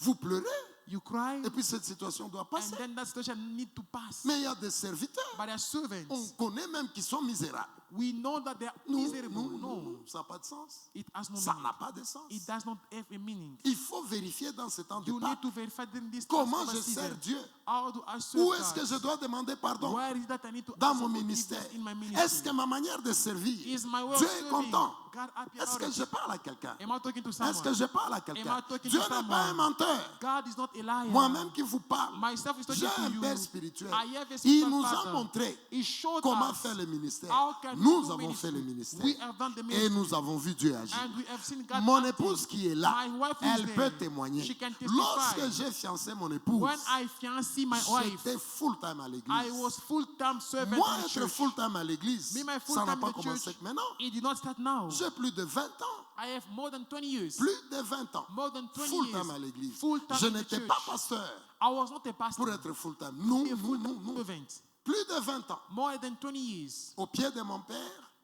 Vous pleurez, You cry, et puis cette situation doit and passer. then that situation need to pass. Mais il y a des serviteurs, But their servants, on connaît même qui sont misérables. we know that they are Nous, miserable. No, ça n'a pas de sens. it has no Ça meaning. n'a pas de sens. It does not have a meaning. Il faut vérifier dans ce temps de You need Pâques to verify during this comment Passover je sers season. Dieu. How do I serve Où est-ce que God? je dois demander pardon? Where is that I need to Dans ask mon for ministère. forgiveness in my ministry? Est-ce que ma manière de servir, Is my way of Dieu est serving content? God happy Est-ce about que it? je parle à quelqu'un? Am I talking to Est-ce que someone? je parle à Am quelqu'un? I talking Dieu to n'est pas un someone? menteur. God is not a liar. Moi-même qui vous parle, Myself is talking j'ai un to you. Père spirituel. I have a Il spiritual nous a father. montré He showed comment us faire le ministère. how can we Nous do avons fait le ministry. ministère. We have done the Et ministry. nous avons vu Dieu agir. And we have seen God Mon acting. épouse qui est là, My wife is elle there. peut témoigner. She can testify. Lorsque j'ai fiancé mon épouse, When I fiancé my wife, j'étais full-time à I l'église. was full-time servant Moi, in the être church. full-time à l'église, Me, my ça full-time n'a in pas the commencé church, que maintenant. it did not start now. J'ai plus de 20 ans. I have more than 20 years. Plus de 20 ans. More than 20 Full-time years. à l'église. Full-time Je in the n'étais church. pas pasteur I was not a pastor. pour être full-time. Non, A non, full-time non, non. servant. Plus de 20 ans. More than 20 years. Au pied de mon père.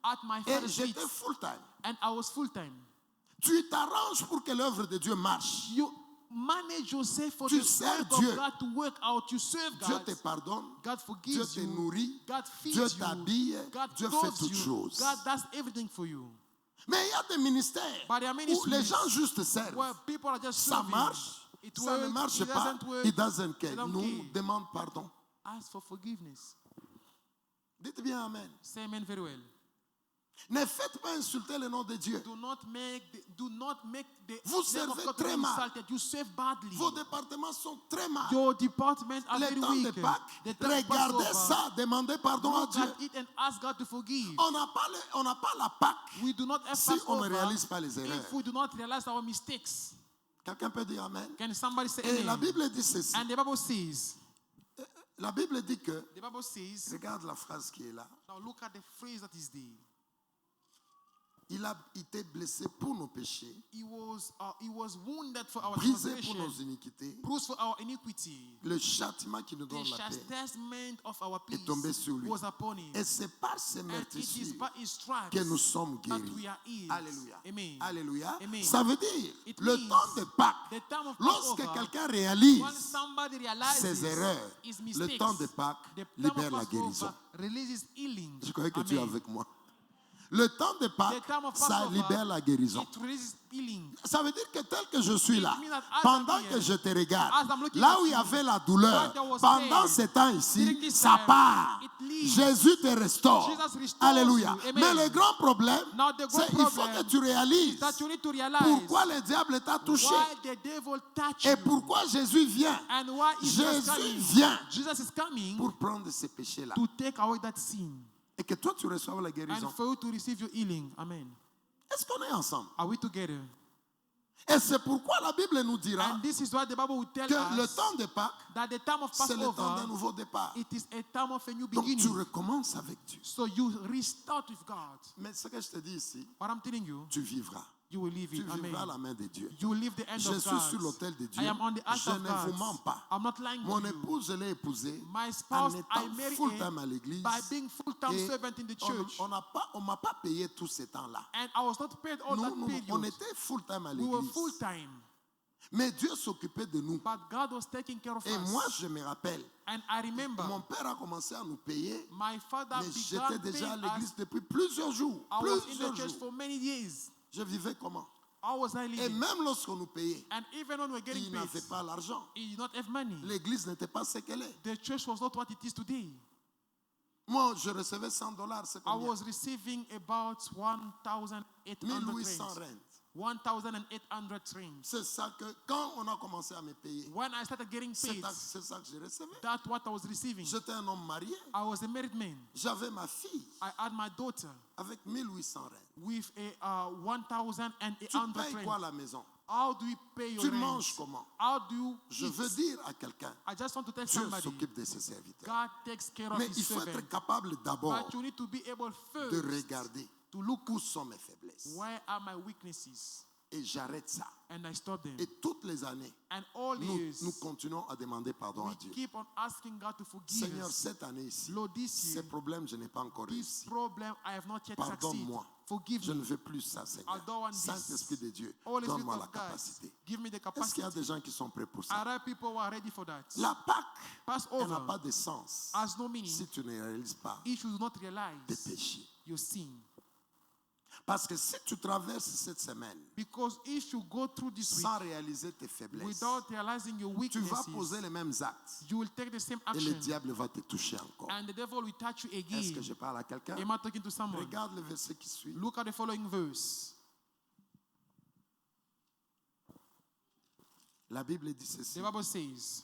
At my Et father's feet. j'étais full-time. And I was full-time. Tu t'arranges pour que l'œuvre de Dieu marche. You manage yourself for Tu the sers work Dieu. of God to work out. You serve Dieu God. te pardonne. God Dieu forgives te you. nourrit. God feeds Dieu you. t'habille. God Dieu fait clothes toutes you. choses. God does everything for you. Mais il y a des ministères But there are où ministries les gens juste servent. where people are just Ça serving. marche. It Ça ne works, marche it pas. doesn't work. It doesn't care. They don't Nous care. demande pardon. Ask for forgiveness. Dites bien Amen. Say amen very well. Ne faites pas insulter le nom de Dieu. Do not make the Vous name of servez God to be très mal. insulted. You serve badly. Vos départements sont très mal. Your departments are Le very temps de weak. Pâques, The time of regardez Passover, ça, demandez pardon à look Dieu. at it and ask God to forgive. On n'a pas la Pâques We do not have si on ne Passover réalise pas les erreurs. if we do not realize our mistakes. Quelqu'un peut dire Amen. Can somebody say Et la amen? Bible dit ceci. And the Bible says, La Bible dit que, the Bible says, regarde la phrase qui est là. now look at the phrase that is there. Il a été blessé pour nos péchés, He was wounded for our brisé pour transgression, nos iniquités. bruised for our iniquity. Le châtiment qui nous The donne la paix chastisement of our peace est tombé sur lui. was upon him. Et c'est par ces And it is meurtrissures by his stripes que nous sommes that guéris. we are healed. Alléluia. Amen. Alléluia. Amen. Ça veut dire, It le means temps de Pâques, the time of lorsque Passover, quelqu'un réalise when somebody realizes ses erreurs, his le mistakes, temps de Pâques the time libère of la Passover guérison. releases healing. Je croyais que tu es Amen. avec moi. Le temps de Pâques, The time of ça Passover, libère la guérison. it releases healing. Ça veut dire que tel que je suis là, It means that as pendant I'm que here, je te regarde, as I'm looking là at où il y you, avait la douleur, where there was pendant pain, ce temps ici, during this ça time, part. it leaves. Jésus te restaure. Jesus restores Alléluia. you. Amen. Mais le grand problème, Now the c'est great qu'il faut problem que tu réalises is that you need to realize pourquoi le diable t'a touché why the devil touched et you pourquoi Jésus vient. and why is Jesus Jésus coming. vient Jesus is coming pour prendre ces péchés-là. to take away that sin Et que toi, tu reçoives la guérison. and for you to receive your healing. Amen. Est-ce qu'on est ensemble? Are we together? Et c'est pourquoi la Bible nous dira And this is why the Bible will tell que le us temps de Pâques, that the time of c'est le temps d'un Passover, nouveau départ. it is a time of a new Donc tu beginning. recommences avec Dieu. So you restart with God. Mais ce que je te dis ici, What I'm telling you, tu vivras. you will live Tu it. vivras à Amen. la main de Dieu. You will live the end Je of suis God. sur l'autel de Dieu. I am on the altar Je of ne God. vous mens pas. I'm not lying Mon to you. épouse, je l'ai épousée My en spouse, I étant married full-time her à l'église. by being full-time Et servant in the church. on m'a pas payé tout ce temps-là. And I was not paid all that On period. était full-time à We were l'église. full-time. Mais Dieu s'occupait de nous. But God was taking care of Et us. moi, je me rappelle, And I remember mon père a commencé à nous payer, my father mais j'étais began déjà à paying us. l'église depuis plusieurs jours. I was in the Plusieurs church jours. for many years. Je vivais comment? How was I Et living? même lorsqu'on nous payait, And even when we were getting il paid, n'avait pas l'argent. he did not have money. L'église n'était pas ce qu'elle est. The church was not what it is today. Moi, je recevais $100, c'est I combien? was receiving about 1,800 1800 rand. rentes. 1,800 rand. C'est ça que, quand on a commencé à me payer, When I started getting c'est paid, c'est ça que je recevais. that's what I was receiving. J'étais un homme marié. I was a married man. J'avais ma fille I had my daughter avec 1800 rentes. with a Tu 1,800 payes quoi à rand. la maison? How do you pay your Tu rent? manges comment? How do you Je eat? veux dire à quelqu'un, I just want to tell Dieu somebody, s'occupe de ses serviteurs. God takes care of Mais his il faut servant. être capable d'abord But you need to be able de first regarder to look où sont mes faiblesses. where are my weaknesses, Et j'arrête ça. and I stop them. Et toutes les années, And all nous years, continuons à demander pardon à we Dieu. keep on asking God to forgive Seigneur, us. cette année ici, Lord, this ces year, problèmes, je n'ai pas encore this réussi. problem I have not yet succeeded. Pardonne-moi. Forgive Je ne me. veux plus ça, I Seigneur. don't want this. Saint-Esprit de Dieu, Holy Spirit donne-moi la of God, capacité. give me the Est-ce qu'il y a capacity. des gens qui sont prêts pour ça? Are there people who are ready for that? La Pâque, elle n'a Passover pas de sens has no meaning si tu ne réalises pas if you do not tes realize péchés. your sin. Parce que si tu traverses cette semaine Because if you go through this week sans réaliser tes faiblesses, without realizing your tu vas weaknesses, poser les mêmes actes you will take the same et le action, diable va te toucher encore. and the devil will touch you Est-ce que again. je parle à quelqu'un? Am I talking to someone? Regarde le verset qui suit. Look at the following verse. La Bible dit ceci. The Bible says,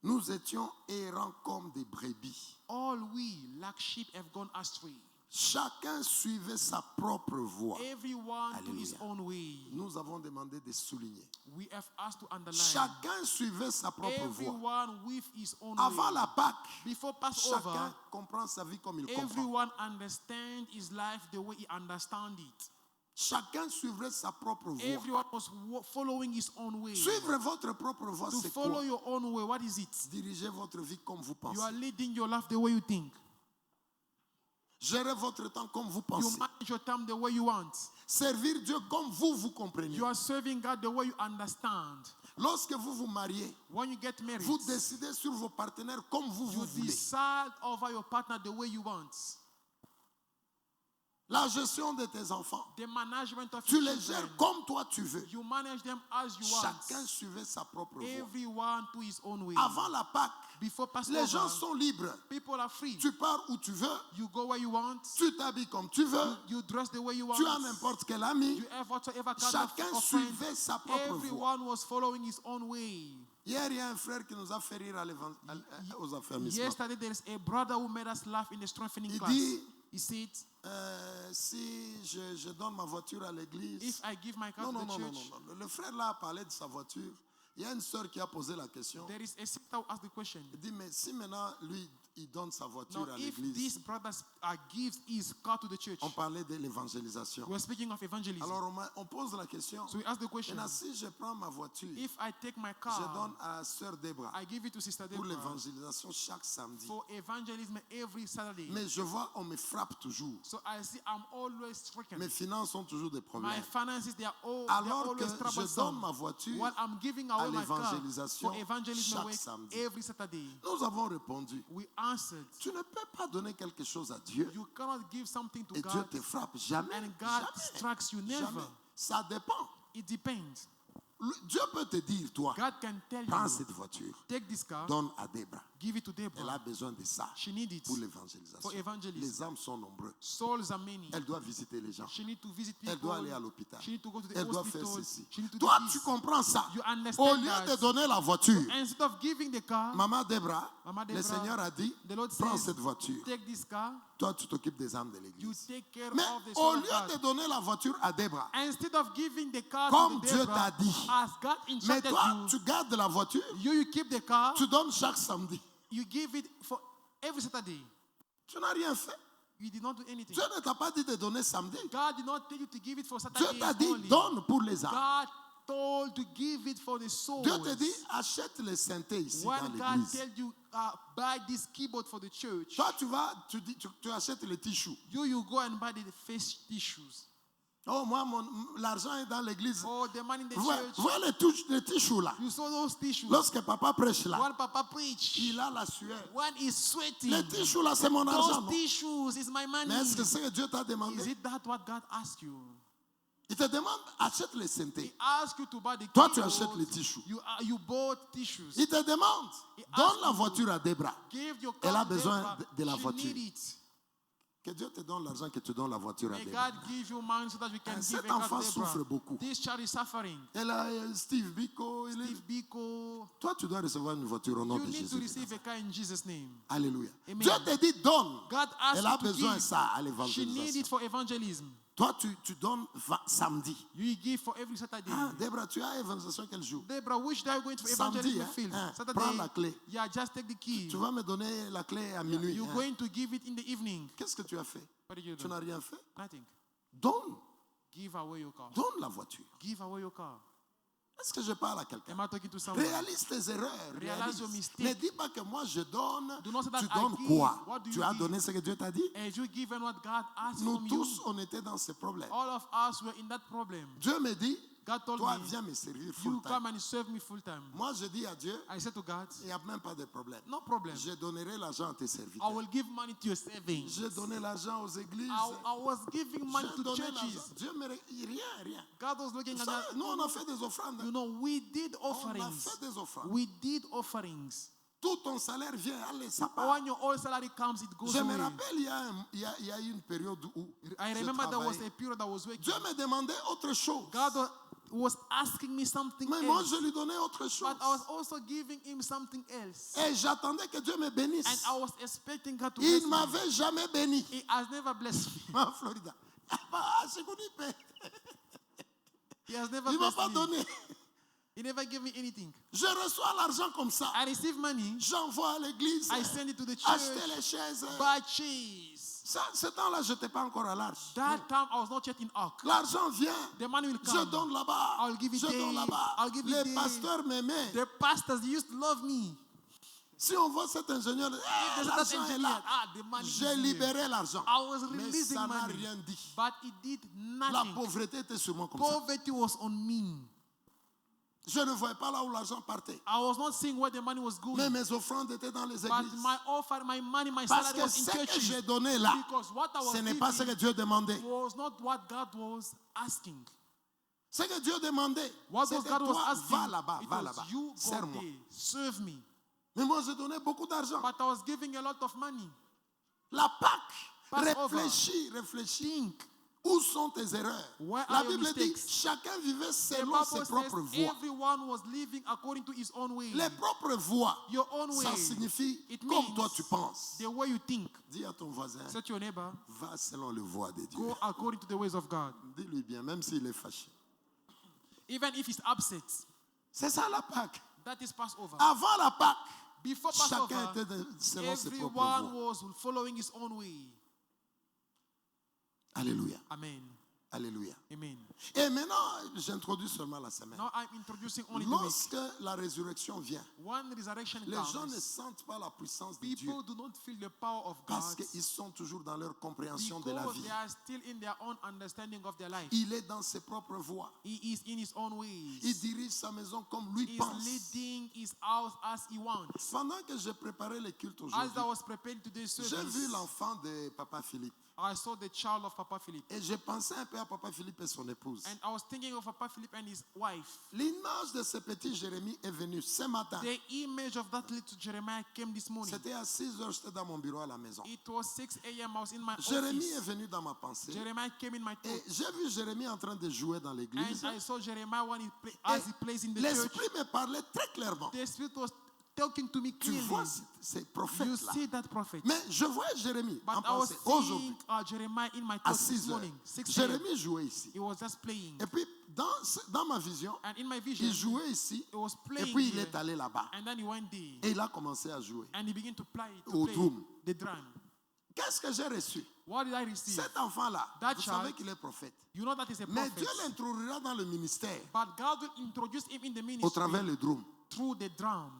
Nous étions errants comme des brebis. all we like sheep have gone astray. Chacun suivait sa propre voie. Everyone to his Alléluia. own way. Nous avons demandé de souligner. We have asked to underline. Chacun suivait sa propre voie. Everyone with his own Avant way. la Pâque, Before chacun Passover, comprend sa vie comme il comprend. everyone understands his life the way he understands it. Chacun suivrait sa propre voie. Everyone was following his own way. Suivre votre propre voie, To c'est follow quoi? your own way, what is it? Dirigez votre vie comme vous You are pensez. leading your life the way you think. Gérez votre temps comme vous You pensez. manage your time the way you want. Servir Dieu comme vous comprenez. You are serving God the way you understand. Lorsque vous vous mariez, When you get married, vous décidez sur vos partenaires comme vous you voulez. decide over your partner the way you want. La gestion de tes enfants, The management of tu your les children, gères comme toi tu veux. you manage them as you Chacun want. suivait sa propre voie. Everyone to his own way. Avant la Pâque, Before les gens Passover, sont libres. people are free. Tu pars où tu veux, You go where you want. tu t'habilles comme tu veux, You dress the way you want. tu as n'importe quel ami. You have whatsoever kind Chacun of friend. suivait sa propre voie. Everyone was following his own way. Hier, il y a un frère qui nous a fait rire aux affermissements. Yesterday, there is a brother who made us laugh in the strengthening Il class. dit, He said, si je donne ma voiture à l'église. if I give my car Non, to non, the non, non, church, non. Le frère là a parlé de sa voiture. Il y a une sœur qui a posé la question. there is a sister who asked the question. Il dit, mais si maintenant lui, il donne sa voiture Now, à if this l'église, brother gives his car to the church, on parlait de l'évangélisation. we're speaking of evangelism. Alors on pose la question. So we ask the question, Maintenant, si je prends ma voiture, if I take my je car, donne à sœur Debra I give it to Sister pour Deborah l'évangélisation chaque samedi. for evangelism every Saturday. Mais je vois, on me frappe toujours. So I see I'm always stricken. Mes finances ont toujours des My problèmes. finances, they are Alors que always je donne troublesome. ma voiture While I'm giving à away my car l'évangélisation for evangelism chaque work samedi. every Saturday, Nous avons répondu. we answered. Tu ne peux pas donner quelque chose à Dieu You cannot give something to et Dieu God te frappe. Jamais. and God Jamais. strikes you. Jamais. Never. Ça dépend. It depends. Dieu peut te dire, toi, God can tell prends you, cette voiture, take this car, donne à Débra. give it to Elle Deborah. a besoin de ça She needs it pour l'évangélisation. for evangelism. Les âmes sont nombreuses. Souls are many. Elle doit visiter les gens. She needs to visit Elle people. doit aller à l'hôpital. She needs to go to the Elle doit faire hospital. ceci. She needs to Toi, do tu this. comprends ça. You Au understand lieu that. de donner la voiture, Instead of giving the car, Maman Débra, Mama le Deborah, Seigneur a dit, the Lord prends says, cette voiture. take this car, Toi, tu t'occupes des âmes de you l'église. take care Mais of the au soul lieu of de God. donner la voiture à Débra, Instead of giving the car comme to Dieu the Deborah, t'a dit, as God mais instructed toi, you, tu gardes la voiture, you keep the car, tu donnes chaque samedi. you give it for every Saturday. Tu n'as rien fait. You did not do anything. Dieu ne t'a pas dit de donner samedi. God did not tell you to give it for Dieu Saturday t'a dit, only. donne pour les âmes. God told to give it for the souls. Dieu te dit, achète les synthés ici When dans God l'église. tells you, buy this keyboard for the church, Toi, tu achètes les tissus. you go and buy the face tissues. Oh, moi, l'argent est dans l'église. Oh, the man in the Vois church. les tissus là. You saw those tissues. Lorsque papa prêche là, When Papa preach, il a la sueur. when he's sweating, Les tissus là, c'est mon argent. those Non? tissues is my money. Mais est-ce que c'est que Dieu t'a Is demandé? it that what God asked you? Il te demande, achète les He synthés. asked you to buy the Toi, tu keyboard. achètes les tissus. You bought tissues. Il te demande, donne la voiture à Débra. Give your Elle car a to besoin Deborah. de la She voiture. need it. Que Dieu te donne l'argent, que tu donnes la voiture à May Débra. God give you money so that we can Cet give a car enfant to Deborah. souffre beaucoup. This child is suffering. Elle a Steve Biko. Steve Biko. Toi, tu dois recevoir une voiture au nom You de need to Jésus. receive a car in Jesus' name. Alléluia. Amen. Dieu te dit, donne. God asked Elle a you to besoin de give. ça à She need l'évangélisation. it for evangelism. Toi, tu donnes samedi. You give for every Saturday. Ah, Débra, tu as évangélisation quel jour? Deborah, which day are you going for Samedi, evangelism hein? field? Hein, Saturday. prends la clé. Yeah, just take the key. Tu vas me donner la clé à minuit. You're hein. going to give it in the evening. Qu'est-ce que tu as fait? What did you Tu do? n'as rien fait. Nothing. Donne. Give away your car. Donne la voiture. Give away your car. Est-ce que je parle à quelqu'un? Am I talking to someone? Réalise tes erreurs. Realize réalise. your mistake. Ne dis pas que moi je donne. Do not say that Tu I donnes give. quoi? What do Tu you as give? donné ce que Dieu t'a dit? As you given what God asked Nous from tous, you, on était dans ce problème. all of us were in that problem. Dieu me dit, God told toi me, viens me servir you full come time. and serve me full time. Moi je dis à Dieu, I said to God, il n'y a même pas de problème. no problem. Je donnerai l'argent à tes I serviteurs. will give money to your savings. J'ai donné l'argent aux églises. I was giving money J'ai to donné churches. l'argent. Dieu me rien. God was looking Vous at savez, that. nous on a fait des offrandes. You know, we did On a offerings. fait des offrandes. We did offerings. Tout ton salaire vient, allez, ça part. When your all salary comes, it goes Je me away. rappelle, il y a eu une période où I je remember there was travaillais. a period I was working. Dieu me demandait autre chose. God was asking me something Mais moi, else. je lui donnais autre chose. But I was also giving him something else. Et j'attendais que Dieu me And bénisse. I was expecting God to Il bless ne me. m'avait jamais béni. He has never blessed me. En Florida. He has never Il ne m'a blessed pas me. donné. He never gave me anything. Je reçois l'argent comme ça. I receive money. J'envoie à l'église. I send it to the Acheter church. les chaises. Buy cheese. Ça, ce temps-là, je n'étais pas encore à l'arche. That time I was not yet in Ark. L'argent vient. The money will Je come. donne là-bas. I'll give it Je donne there. là-bas. I'll give it Les there. pasteurs m'aimaient. The pastors used to love me. Si on voit cet ingénieur, There's that l'argent est engineer. là. The money is J'ai here. libéré l'argent. I was Mais releasing ça n'a money. rien dit. But it did La nothing. pauvreté était sur moi comme ça. Poverty was on me. Je ne voyais pas là où l'argent partait. I was not seeing where the money was going. Mais mes offrandes étaient dans les But églises. my offer, my money, my Parce salary que was in ce que churches. j'ai donné là, Because what I was ce n'est pas ce que giving Dieu demandait. was not what God was asking. Ce que Dieu demandait, What c'était God was toi, asking, va là-bas, it va was là-bas, you go serre-moi. there, serve me. Mais moi, j'ai donné beaucoup d'argent. But I was giving a lot of money. La Pâque, Passover. réfléchis. Think. Où sont tes erreurs? Where La are your Bible dit, mistakes? chacun vivait The selon ses Bible propres says voies. everyone was living according to his own way. Les propres voies, Your own way. ça signifie It comme means toi tu penses. the way you think. Dis à ton voisin, Say to your neighbor, va selon le voie de Dieu. go according to the ways of God. Dis-lui bien, même s'il est fâché. Even if he's upset, C'est ça la Pâque. that is Passover. Avant la Pâque, Before chacun Passover, était selon ses propres everyone voies. was following his own way. Alléluia. Amen. Alléluia. Amen. Et maintenant, j'introduis seulement la semaine. Now I'm introducing only the week. Lorsque la résurrection vient, When resurrection les gens ne comes, sentent pas la puissance de Dieu people do not feel the power of parce God qu'ils sont toujours dans leur compréhension de la because vie. they are still in their own understanding of their life. Il est dans ses propres voies. He is in his own Il ways. dirige sa maison comme lui He pense. is leading his house as he wants. Pendant que j'ai préparé les cultes As I aujourd'hui, was preparing today's j'ai vu service, l'enfant de Papa Philippe. I saw the child of Papa Philip. Et j'ai pensé un peu à Papa Philippe et son épouse. And I was thinking of Papa Philip and his wife. L'image de ce petit Jérémie est venue ce matin. The image of that little Jeremiah came this morning. C'était à 6 heures, j'étais dans mon bureau à la maison. It was 6 a.m. I was in my Jérémie est office. venu dans ma pensée. Jeremiah came in my Et thought. j'ai vu Jérémie en train de jouer dans l'église. And I saw Jeremiah when as he plays in the church. L'esprit me parlait très clairement. The Spirit was talking to me Tu clearly. vois ces You prophètes-là. see that prophet. Mais je voyais Jérémie en But I was pensée aujourd'hui, seeing Jeremiah in my à thoughts this 6 heures. morning. 6 a.m. Jérémie jouait ici. He was just playing. Et puis, dans ma vision, And in my vision, il jouait ici. he was Et playing puis, il here. est allé là-bas. And then he went there. Et il a commencé à jouer. And he began to play, Au drum. the drum. Qu'est-ce que j'ai reçu? What did I receive? Cet enfant-là, That vous child, savez qu'il est prophète. You know that is a Mais prophet. Dieu l'introduira dans le ministère But God will introduce him in the au ministry travers le drum. through the drum.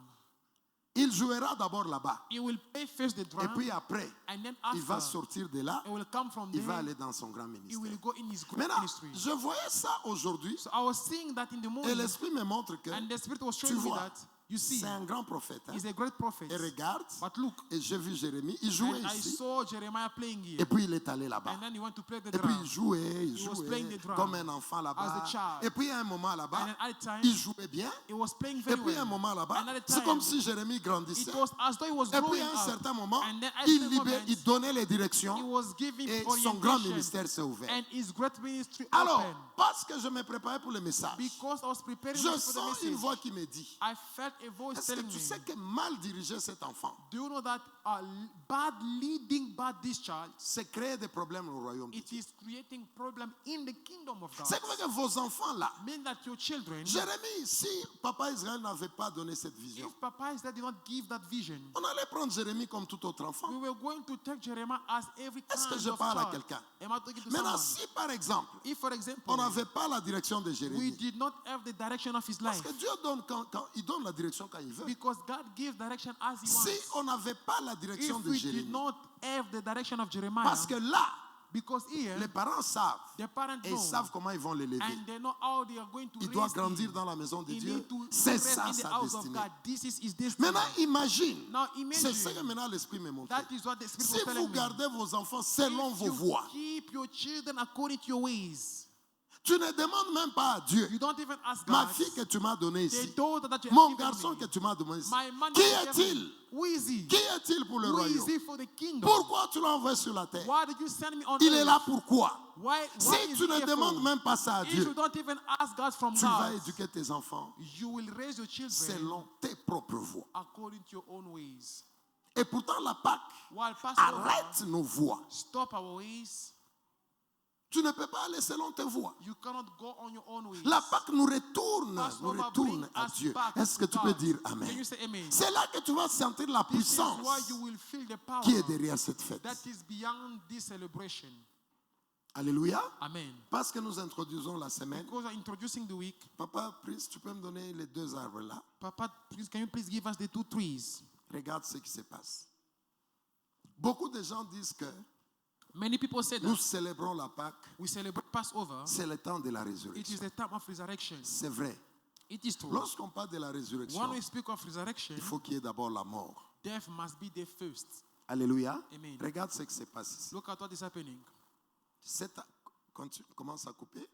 Il jouera d'abord là-bas. He will play first the Et drum, puis après, and then il va after, sortir de là. he will come from Il va there. aller dans son grand He ministère. will go in his great Maintenant, ministry. je voyais ça aujourd'hui. So I was seeing that in the Et morning, l'Esprit me montre que and the Spirit was tu showing me vois, that, you see, c'est un grand prophète. Hein? he's a great prophet. Et regarde, But look, et j'ai vu Jérémie, il jouait and I ici. saw Jeremiah playing here. Et puis il est allé là-bas. And then he went to play the Et puis drum. il jouait He was playing the drum comme un enfant as là-bas. a child. Et puis à un moment And là-bas, then at the time, il jouait bien. he was playing Et very puis à un well. moment là-bas, And at the c'est time, comme si Jérémie grandissait. it was as though he was Et growing puis à un up. certain moment, And then at il, the moment, il donnait les he directions was giving et son grand orientation. ministère s'est ouvert. And his great ministry Alors, opened. parce que je me préparais pour le message, Because I was preparing je for the sens une message, voix qui me dit, I felt a voice est-ce que telling tu me, sais que mal diriger cet enfant, do you know that bad leading, bad discharge, c'est créer des problèmes au royaume de it Dieu. is creating problem in the kingdom of God. C'est que vos enfants-là, Mean that your children, Jérémie, si Papa Israël n'avait pas donné cette vision, if Papa Israel did not give that vision, on allait prendre Jérémie comme tout autre enfant. we were going to take Jeremiah as every Est-ce que kind je of parle à child. quelqu'un? Am I talking to Maintenant, someone? si par exemple, If, for example, on n'avait pas la direction de we Jérémie, did not have the direction of his parce life, que Dieu donne quand il donne la direction quand il veut. because God gives direction as he Si wants. on n'avait pas la direction If de we did Jérémie, not have the direction of Jeremiah, parce que là, because here, les parents savent the parents et ils know, savent comment ils vont l'élever. and they know how they are going to Il doit raise grandir him. dans la maison de He Dieu. need to C'est rest ça in the sa house of destinée. God. This is his destiny. Maintenant, imagine. Now imagine, C'est ce que maintenant l'Esprit me montre. that is what the Spirit Si was vous telling me. gardez vos enfants selon If vos you voies, keep your children according to your ways, tu ne demandes même pas à Dieu. you don't even ask Ma God, fille que tu m'as donnée the ici, daughter that you mon have given garçon me, que tu m'as donné ici, my man qui that you have est-il? given me, who is he? Qui est-il pour le Who is royaume? he for the kingdom? Pourquoi tu l'as envoyé sur la terre? Why did you send me on Il est earth? là pourquoi? Why Si is tu he ne here demandes for? même pas ça à If Dieu, you don't even ask God from tu vas God, éduquer tes enfants you will raise your children selon tes propres voies. according to your own ways. Et pourtant, la Pâque While Passover, arrête nos voies. stop our ways, Tu ne peux pas aller selon tes voies. you cannot go on your own ways. La Pâque nous retourne Passover à bring us Dieu. back Est-ce que to tu peux God. dire Can Amen? you say amen? C'est là que tu vas sentir la This is why puissance you will feel the power qui est derrière cette fête. that is beyond this celebration. Alléluia. Amen. Parce que nous introduisons la semaine. Because we're introducing the week, Papa, Prince, tu peux me donner les deux arbres là? Papa, please, can you please give us the 2 trees? Regarde ce qui se passe. Beaucoup de gens disent que Many people say nous that célébrons la Pâque. we celebrate Passover. C'est le temps de la It is résurrection. the time of resurrection. C'est vrai. It is true. Lorsqu'on parle de la When résurrection, we speak of resurrection, il faut qu'il y ait d'abord la mort. death must be the first. Alléluia. Amen. Regarde ce qui se passe ici. Look at what is happening. Quand tu commences à couper,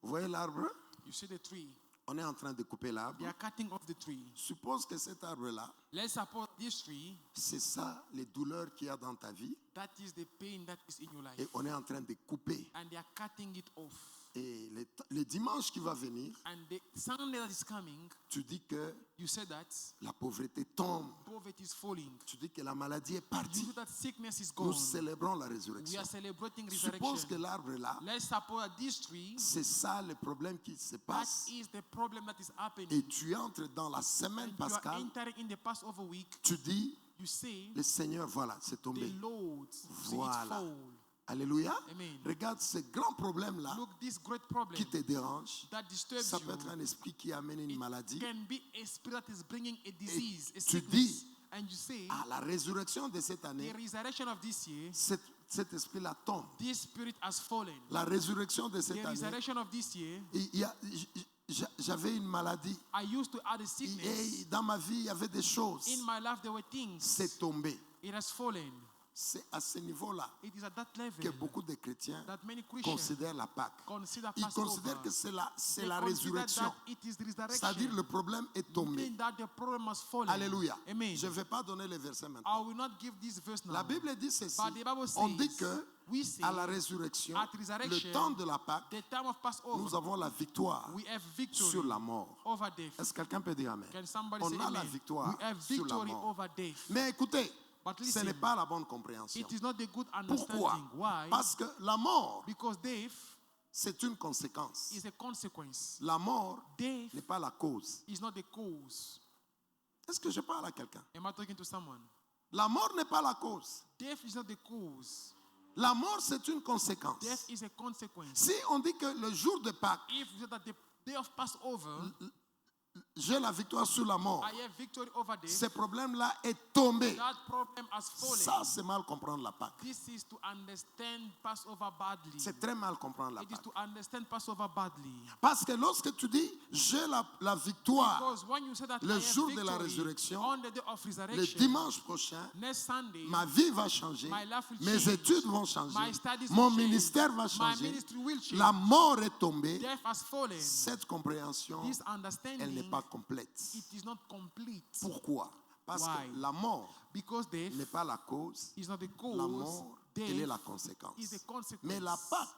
vous voyez l'arbre? You see the tree. On est en train de couper l'arbre. They are cutting off the tree. Suppose que cet arbre-là, Let's suppose this tree, c'est ça les douleurs qu'il y a dans ta vie. that is the pain that is in your life. Et on est en train de couper. And they are cutting it off. Et le dimanche qui va venir, And the Sunday that is coming, tu dis que you say that la pauvreté tombe. poverty is falling. Tu dis que la maladie est You partie. say that sickness is Nous gone. célébrons la We résurrection. are celebrating Suppose que resurrection. l'arbre-là, Let's suppose that this tree, c'est ça le problème qui se that passe. is the problem that is happening. Et tu entres dans la semaine And you are pascale, entering in the Passover week. tu dis, You say, le Seigneur, voilà, c'est the tombé. Lord, see it Voilà. fall. Alléluia. Amen. Regarde ce grand problème-là Look, this great problem qui te dérange. that disturbs Ça peut être you un esprit qui amène une maladie. can be a spirit that is bringing a disease, a tu sickness. dis, And you say, À la résurrection de cette the année, resurrection of this year, cet esprit-là tombe. this spirit has fallen. La résurrection de cette The année, resurrection of this year, j'avais une maladie. I used to have a sickness. Et dans ma vie, il y avait des choses. In my life, there were things. C'est tombé. It has fallen. C'est à ce niveau-là It is at that level que beaucoup de chrétiens that many Christians considèrent la Pâque. consider Ils Passover. considèrent que c'est la They consider résurrection. that it is the resurrection. C'est-à-dire le problème est tombé. Meaning that the problem has fallen. Alléluia. Amen. Je ne vais pas donner les versets maintenant. I will not give this verse now. La Bible dit ceci. But the Bible On says, dit que we say, à la résurrection, at resurrection, le temps de la Pâque, the time of Passover, nous avons la victoire we have victory sur la mort. over death. Est-ce que quelqu'un peut dire Amen? Can somebody On say a la amen? victoire We have sur la victory mort. over death. Mais écoutez, But ce listen, n'est pas la bonne compréhension. it is not the good Pourquoi? understanding. Why? Parce que la mort, Because death c'est une conséquence. is a consequence. La mort Death n'est pas la cause. is not the cause. Est-ce que je parle à quelqu'un? Am I talking to someone? La mort n'est pas la cause. Death is not the cause. La mort, c'est une conséquence. Death is a consequence. Si on dit que le jour de Pâques, If you say that the day of Passover, j'ai la victoire sur la mort, I have victory over death, ce problème-là est tombé. that problem has fallen. Ça, c'est mal comprendre la Pâque. This is to understand Passover badly. C'est très mal comprendre la It is Pâque. to understand Passover badly. Parce que lorsque tu dis, j'ai la victoire Because when you say that le I have jour de la victory résurrection, on the day of le resurrection, dimanche prochain, next Sunday, ma vie va changer, my life will mes change. études vont changer, My studies mon will change. ministère va My changer, ministry will change. la mort est tombée. Death has fallen. Cette compréhension, This elle understanding, n'est pas complète. it is not complete. Pourquoi? Parce Why? que la mort Because death n'est pas la cause, is not the cause. la mort, elle est la Death conséquence. is a consequence. Mais la Pâque,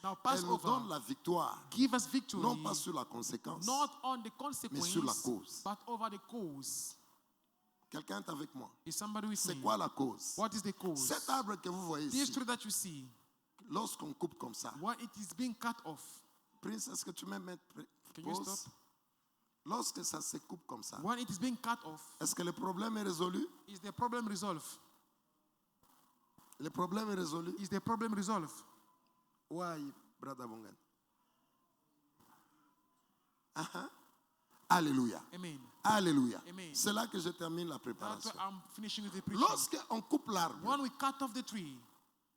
Now elle nous Passover donne la victoire, give us victory, non pas sur la conséquence. not on the consequence, sur la cause. but over the cause. Quelqu'un est avec moi. Is somebody with C'est me? quoi la cause? What is the cause? Cet arbre que vous voyez This ici, tree that you see, lorsqu'on coupe comme ça, when it is being cut off, Prince, est-ce que tu peux mettre can you pause? stop? Lorsque ça se coupe comme ça, When it is being cut off, est-ce que le problème est résolu? is the problem resolved? Le problème est résolu? Is the problem resolved? Why, brother Bongan? Alléluia. Amen. Alléluia. Amen. C'est là que je termine la That's préparation. why I'm finishing with the preaching. Lorsqu'on coupe l'arbre, When we cut off the tree,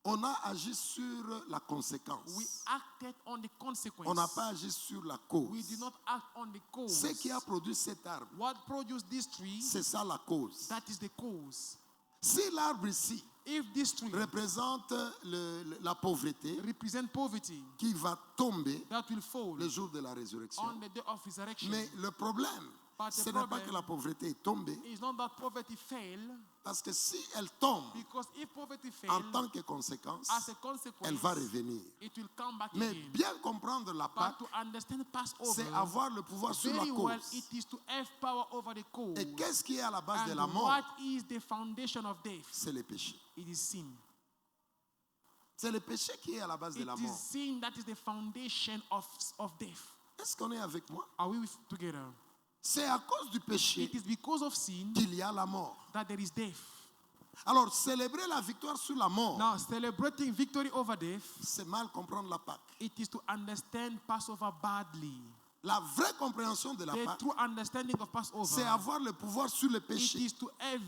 on a agi sur la we conséquence. acted on the consequence. On n'a pas agi sur la We cause. did not act on the cause. Ce qui a produit cet arbre, What produced this tree, c'est ça la cause. that is the cause. Si l'arbre ici If this tree représente la pauvreté represent poverty, qui va tomber that will fall le jour de la résurrection. on the day of resurrection. Mais le problème, But the ce n'est pas problem que la pauvreté est tombée, It's not that poverty fail, parce que si elle tombe because if poverty en fail, tant que conséquence, as a consequence, elle va revenir. it will come back Mais again. bien comprendre la But Pâque, to understand Passover, c'est avoir le pouvoir sur la very well, cause. it is to have power over the cause. Et qu'est-ce qui est à la base de And la mort? what is the foundation of death? C'est le péché. It is sin. C'est le péché qui est à la base de It la is mort. sin that is the foundation of death. Est-ce qu'on est avec moi? Are we together? C'est à cause du péché It is because of sin qu'il y a la mort. that there is death. Alors, célébrer la victoire sur la mort, Now, celebrating victory over death, c'est mal comprendre la Pâque. it is to understand Passover badly. La vraie compréhension de la The Pâque, true understanding of c'est Passover, avoir le pouvoir sur le it péché. is to have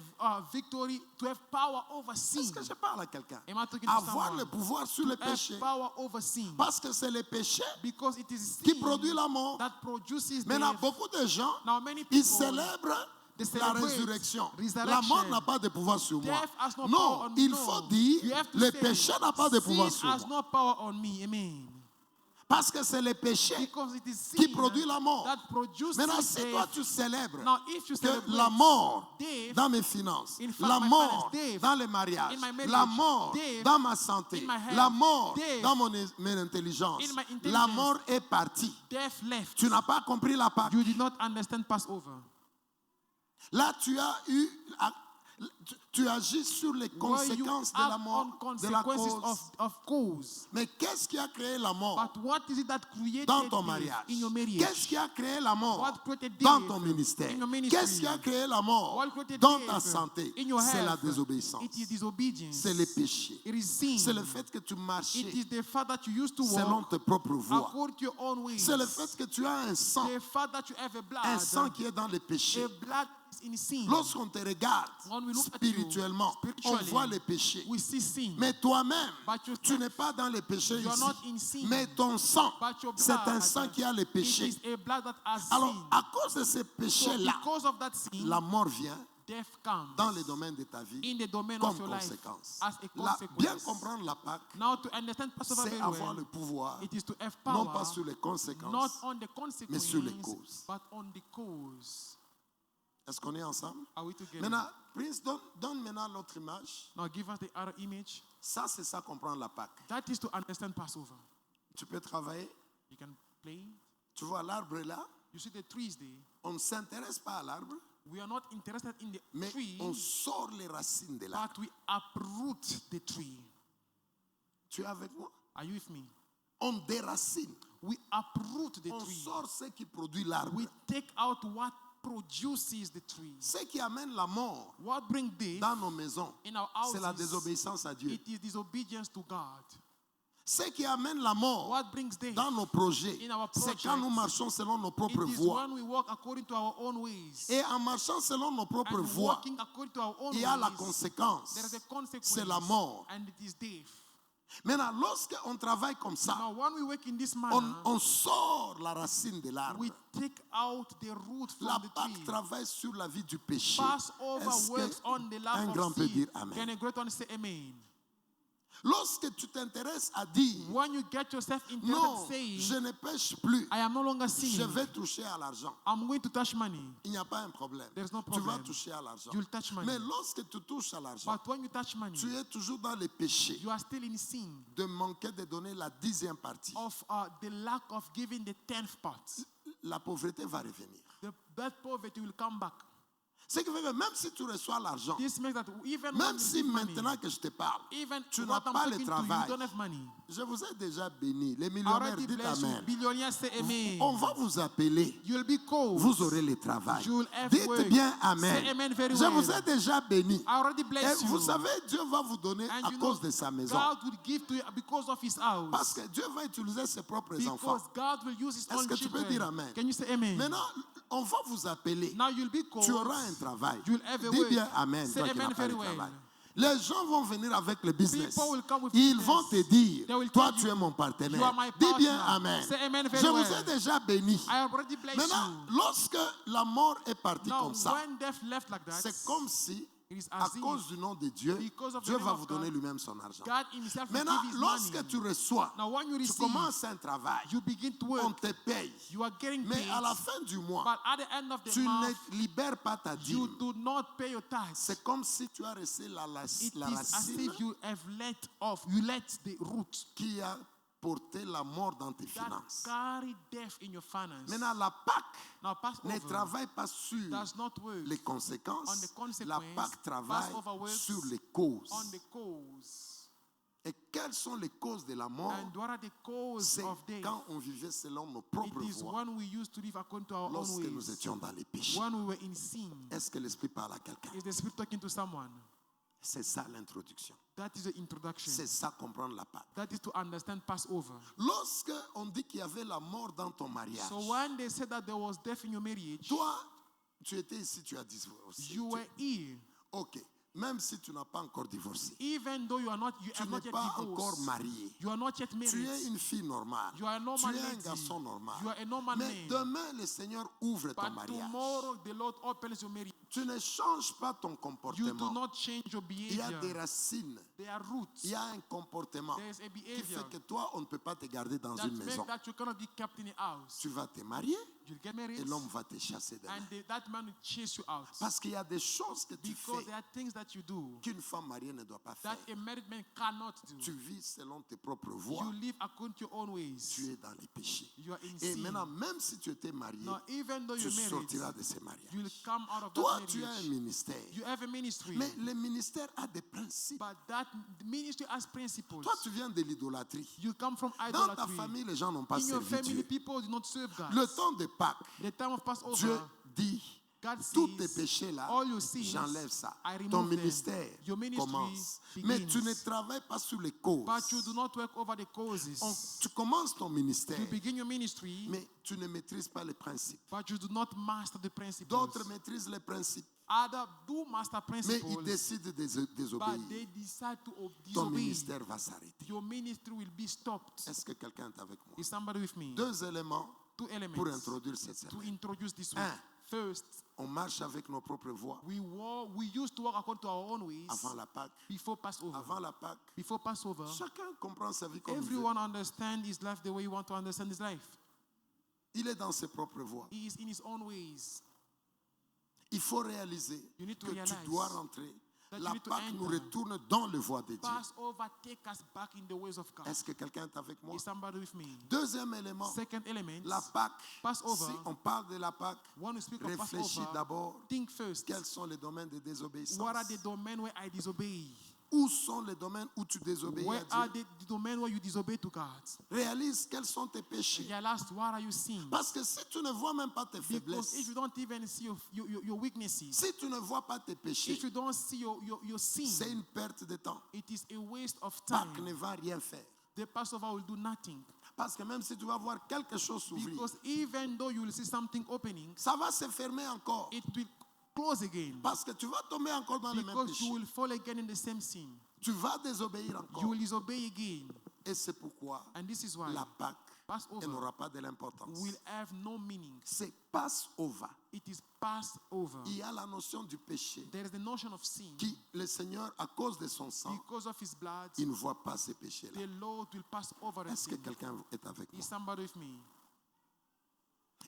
victory, to have power over sin. Est-ce que je parle à quelqu'un? Am I talking to Avoir someone? le pouvoir sur le Have péché. power over sin. Parce que c'est le péché Because it is qui sin produit la mort. that produces Maintenant, death. beaucoup de gens, Now, many ils people, célèbrent they la celebrate résurrection. resurrection. La mort n'a pas de pouvoir sur moi. Death has no power Non, on il no. faut dire, You have to le say, péché n'a pas de pouvoir sin sur has moi. no power on me. Amen. Parce que c'est le péché Because it is sin qui produit la mort. that produces Maintenant, si toi death. tu célèbres Now, if you que celebrate la mort death, dans mes finances, in fact, la my mort finance, death, dans le mariage, in my marriage, la mort death, dans ma santé, in my health, la mort death, dans mon intelligence, in my intelligence, la mort est partie. death left. Tu n'as pas compris la Pâque. You did not understand Passover. Là, tu as eu, tu agis sur les where you conséquences de act la mort, on de la consequences cause. of cause. Mais qu'est-ce qui a créé la mort But what is it that created dans ton death mariage? in your marriage? Qu'est-ce qui a créé la mort What created dans death ton ministère? in your ministry? Qu'est-ce qui a créé la mort What created dans death ta santé? in your C'est la health? désobéissance. It is disobedience. C'est le péché. It is sin. C'est le fait que tu It marchais is the fact that you used to selon walk tes propres voies. according to your own ways. C'est le fait que tu as un sang, The fact that you have a un blood, sang qui est dans le péché. a blood is in sin. Lorsqu'on te regarde When we look at spirituellement, you, on spiritually, voit le péché. we see sin. Mais toi-même, But you- tu n'es pas dans le péché You are ici. not in sin. Mais ton sang, But your c'est un blood, sang qui a le it péché. is a blood that has Alors, sin. à cause de ce So péché-là, because of that sin, la mort vient death comes dans le domaine de ta vie in the domain comme of your life conséquence. as a Bien consequence. comprendre la Pâque, Now to understand Passover c'est very avoir well, le pouvoir, it is to have non power, pas sur les not conséquences. on the consequence, sur les causes. but on the cause. Est-ce qu'on est ensemble? Are we together? Maintenant, Prince, donne maintenant l'autre image. Now give us the other image. Ça, c'est ça comprendre la Pâque. That is to understand Passover. Tu peux travailler. You can play. Tu vois, l'arbre est là. You see the trees there. On ne s'intéresse pas à l'arbre, We are not interested in the mais tree, on sort les racines de l'arbre. but we uproot the tree. Tu es avec moi? Are you with me? On déracine. We uproot the On tree. sort ce qui produit l'arbre. We take out what produces the tree. Ce qui amène la mort What brings death dans nos maisons, in our c'est la houses? désobéissance à Dieu. It is disobedience to God. Ce qui amène la mort What brings death dans nos projets, in our c'est quand nous projects? marchons selon nos It propres is voies. when we walk according to our own ways. Et en marchant selon nos propres And voies, walking according to our own il y a la ways, conséquence. there is a consequence. C'est la mort. And it is death. Maintenant, lorsqu'on travaille comme ça, Now when we work in this manner, on sort la racine de l'arbre. we take out the root from La the Pâque tree. travaille sur la vie du péché. Passover Est-ce works on the qu'un life grand of peut sin. dire Amen? Can a great one say amen? Lorsque tu t'intéresses à dire, When you get yourself interested non, saying, je ne pêche plus, I am no longer je sinning, vais toucher à l'argent. I'm going to touch money. Il n'y a pas un problème. There's no Tu vas problem. toucher à l'argent. You'll touch money. Mais lorsque tu touches à l'argent, But when you touch money, tu es toujours dans le péché you are still in sin de manquer de donner la 10e partie. of the lack of giving the 10th part. La pauvreté va revenir. That poverty will come back. Ce qui fait que même si tu reçois l'argent, This makes that even when même you si receive money, maintenant que je te parle, even tu n'as what I'm pas le talking to you, travail, you don't have money. je vous ai déjà béni. Les I millionnaires, already dites bless you. Amen. Billionaires say amen. On va vous appeler. You'll be called. Vous aurez le travail. You will have Dites work. bien Amen. Say amen very Je well. vous ai déjà béni. I already Et bless you. vous savez, Dieu va vous donner And à you cause know, de sa maison. God will give to you because of his house. Parce que Dieu va utiliser ses propres enfants. Because God will use his Est-ce own que tu peux children. dire amen? Can you say amen? Maintenant, on va vous appeler. Now you'll be called. Tu auras un travail. You'll have a Dis work. bien Amen. Say Toi qui amen n'as pas very de well. travail. Les gens vont venir avec le business. People will come with Ils business. vont te dire, They will toi tell tu you, es mon partenaire. you are my Dis bien partner. Amen. Say amen very Je vous well. ai déjà béni. I already blessed Maintenant, you. lorsque la mort est partie Now, comme ça, when death left like that, c'est comme si, it is à as if cause du nom de Dieu, because of the Dieu name va of vous donner God, lui-même son argent. God himself will Maintenant, give his lorsque money. tu reçois, Now when you tu receive, commences un travail, you begin to on work. te paye. You are getting Mais paid. à la fin du mois, But at the end of the tu month, ne libères pas ta you dîme. do not pay your tax. C'est comme si tu as reçu la It la is as racine if you have let off. You let the root qui a porté la mort dans tes that finances. carry death in your finance. Maintenant, la Pâque Now ne Passover travaille pas sur does not work les conséquences. on the consequence. La Pâque travaille Passover works sur les causes. on the cause. Et quelles sont les causes de la mort? And what are the causes C'est of death? quand on vivait selon nos It propres is voies, when we used to live according to our own lorsque nous ways. étions dans les péchés. When we were in sin. Est-ce que l'Esprit parle à quelqu'un? Is the Spirit talking to someone? C'est ça l'introduction. That is the introduction. C'est ça comprendre la Pâque. That is to understand Passover. Lorsque on dit qu'il y avait la mort dans ton mariage, So when they said that there was death in your marriage, toi, tu étais ici, tu as divorcé. you were here. Ok. Même si tu n'as pas encore divorcé, Even though you have tu not n'es yet pas encore divorced, marié. you are not yet Tu married. es une fille normale. You are a Tu normal es un lady. garçon normal. You are a normal Mais man. demain, le Seigneur ouvre ton But mariage. tomorrow the Lord opens your marriage. Tu ne changes pas ton You do comportement. not change your Il y a des behavior. racines. There are roots. Il y a un comportement There is a qui behavior fait que toi, on ne peut pas te garder dans that une makes maison. that you cannot be kept in a house. Tu vas te marier You'll get et married, l'homme va te chasser de là. and that man will chase you out. Parce qu'il y a des choses que tu Because fais there are things that you do qu'une femme mariée ne doit pas faire. that a married man cannot Tu do. vis selon tes propres voies. You live according to your own ways. Tu es dans les péchés. You are in Et sin. maintenant, même si tu étais marié, Now, even though tu you're married, sortiras de ce mariage. you'll come out of Toi, that tu as un ministère. You have a ministry. Mais le ministère a des principes. But that ministry has principles. Toi, tu viens de l'idolâtrie. You come from Dans ta idolatry. famille, les gens n'ont pas In your servi family, Dieu. people do not serve God. Le temps de Pâques, The time of Passover, Dieu dit, God tous tes says, péchés-là, all your sins, j'enlève ça. I remove Ton them. ministère Your ministry commence. begins. Mais tu ne travailles pas sur les causes. But you do not work over the causes. Tu commences ton ministère, You begin your ministry, mais tu ne maîtrises pas les principes. but you do not master the principles. D'autres maîtrisent les principes, Others do master mais principles, ils décident de but désobéir. they decide to Ton disobey. ministère va s'arrêter. Your ministry will be stopped. Est-ce que quelqu'un est avec moi? Is somebody with me? Deux éléments Two pour elements introduire cette to semaine. introduce this week. Un. First, On marche avec nos propres voies we used to walk according to our own ways avant la Pâque. before Passover. Avant la Pâque, Before Passover, chacun comprend sa vie comme il veut. everyone understands his life the way you want to understand his life. Il est dans ses propres voies. He is in his own ways. Il faut réaliser You need to que tu realize dois rentrer. that La you need to Pâque nous enter. retourne dans les voies de Dieu. Passover take us back in the ways of God. Est-ce que quelqu'un est avec moi? Is somebody with me? Deuxième élément, Second element, la Pâque. Passover. Si on parle de la Pâque, when we speak of réfléchis Passover, d'abord think first. quels sont les domaines de désobéissance. What are the domains where I disobey? Où sont les domaines où tu désobéis Where à are Dieu? the domains where you disobey to God? Réalise quels sont tes péchés. Realize what are your sins? Parce que si tu ne vois même pas tes Because faiblesses, if you don't even see your weaknesses, si tu ne vois pas tes péchés, if you don't see your sin, c'est une perte de temps. it is a waste of Pâques time. ne va rien faire. The Passover will do nothing. Parce que même si tu vas voir quelque chose s'ouvrir, Because even though you will see something opening, ça va se fermer encore. it will close again. Parce que tu vas tomber encore dans les mêmes Because you péchés. will fall again in the same sin. Tu vas désobéir You encore. will disobey again. Et c'est pourquoi And this is why la Pâque Passover elle n'aura pas de l'importance. will have no meaning. C'est Passover. It is Passover. Il y a la notion du péché There is the notion of sin. qui, le Seigneur, à cause de son sang, Because of his blood, il ne voit pas ces péchés-là. the Lord will pass over the Est-ce que sin. quelqu'un est avec moi? Is somebody with me?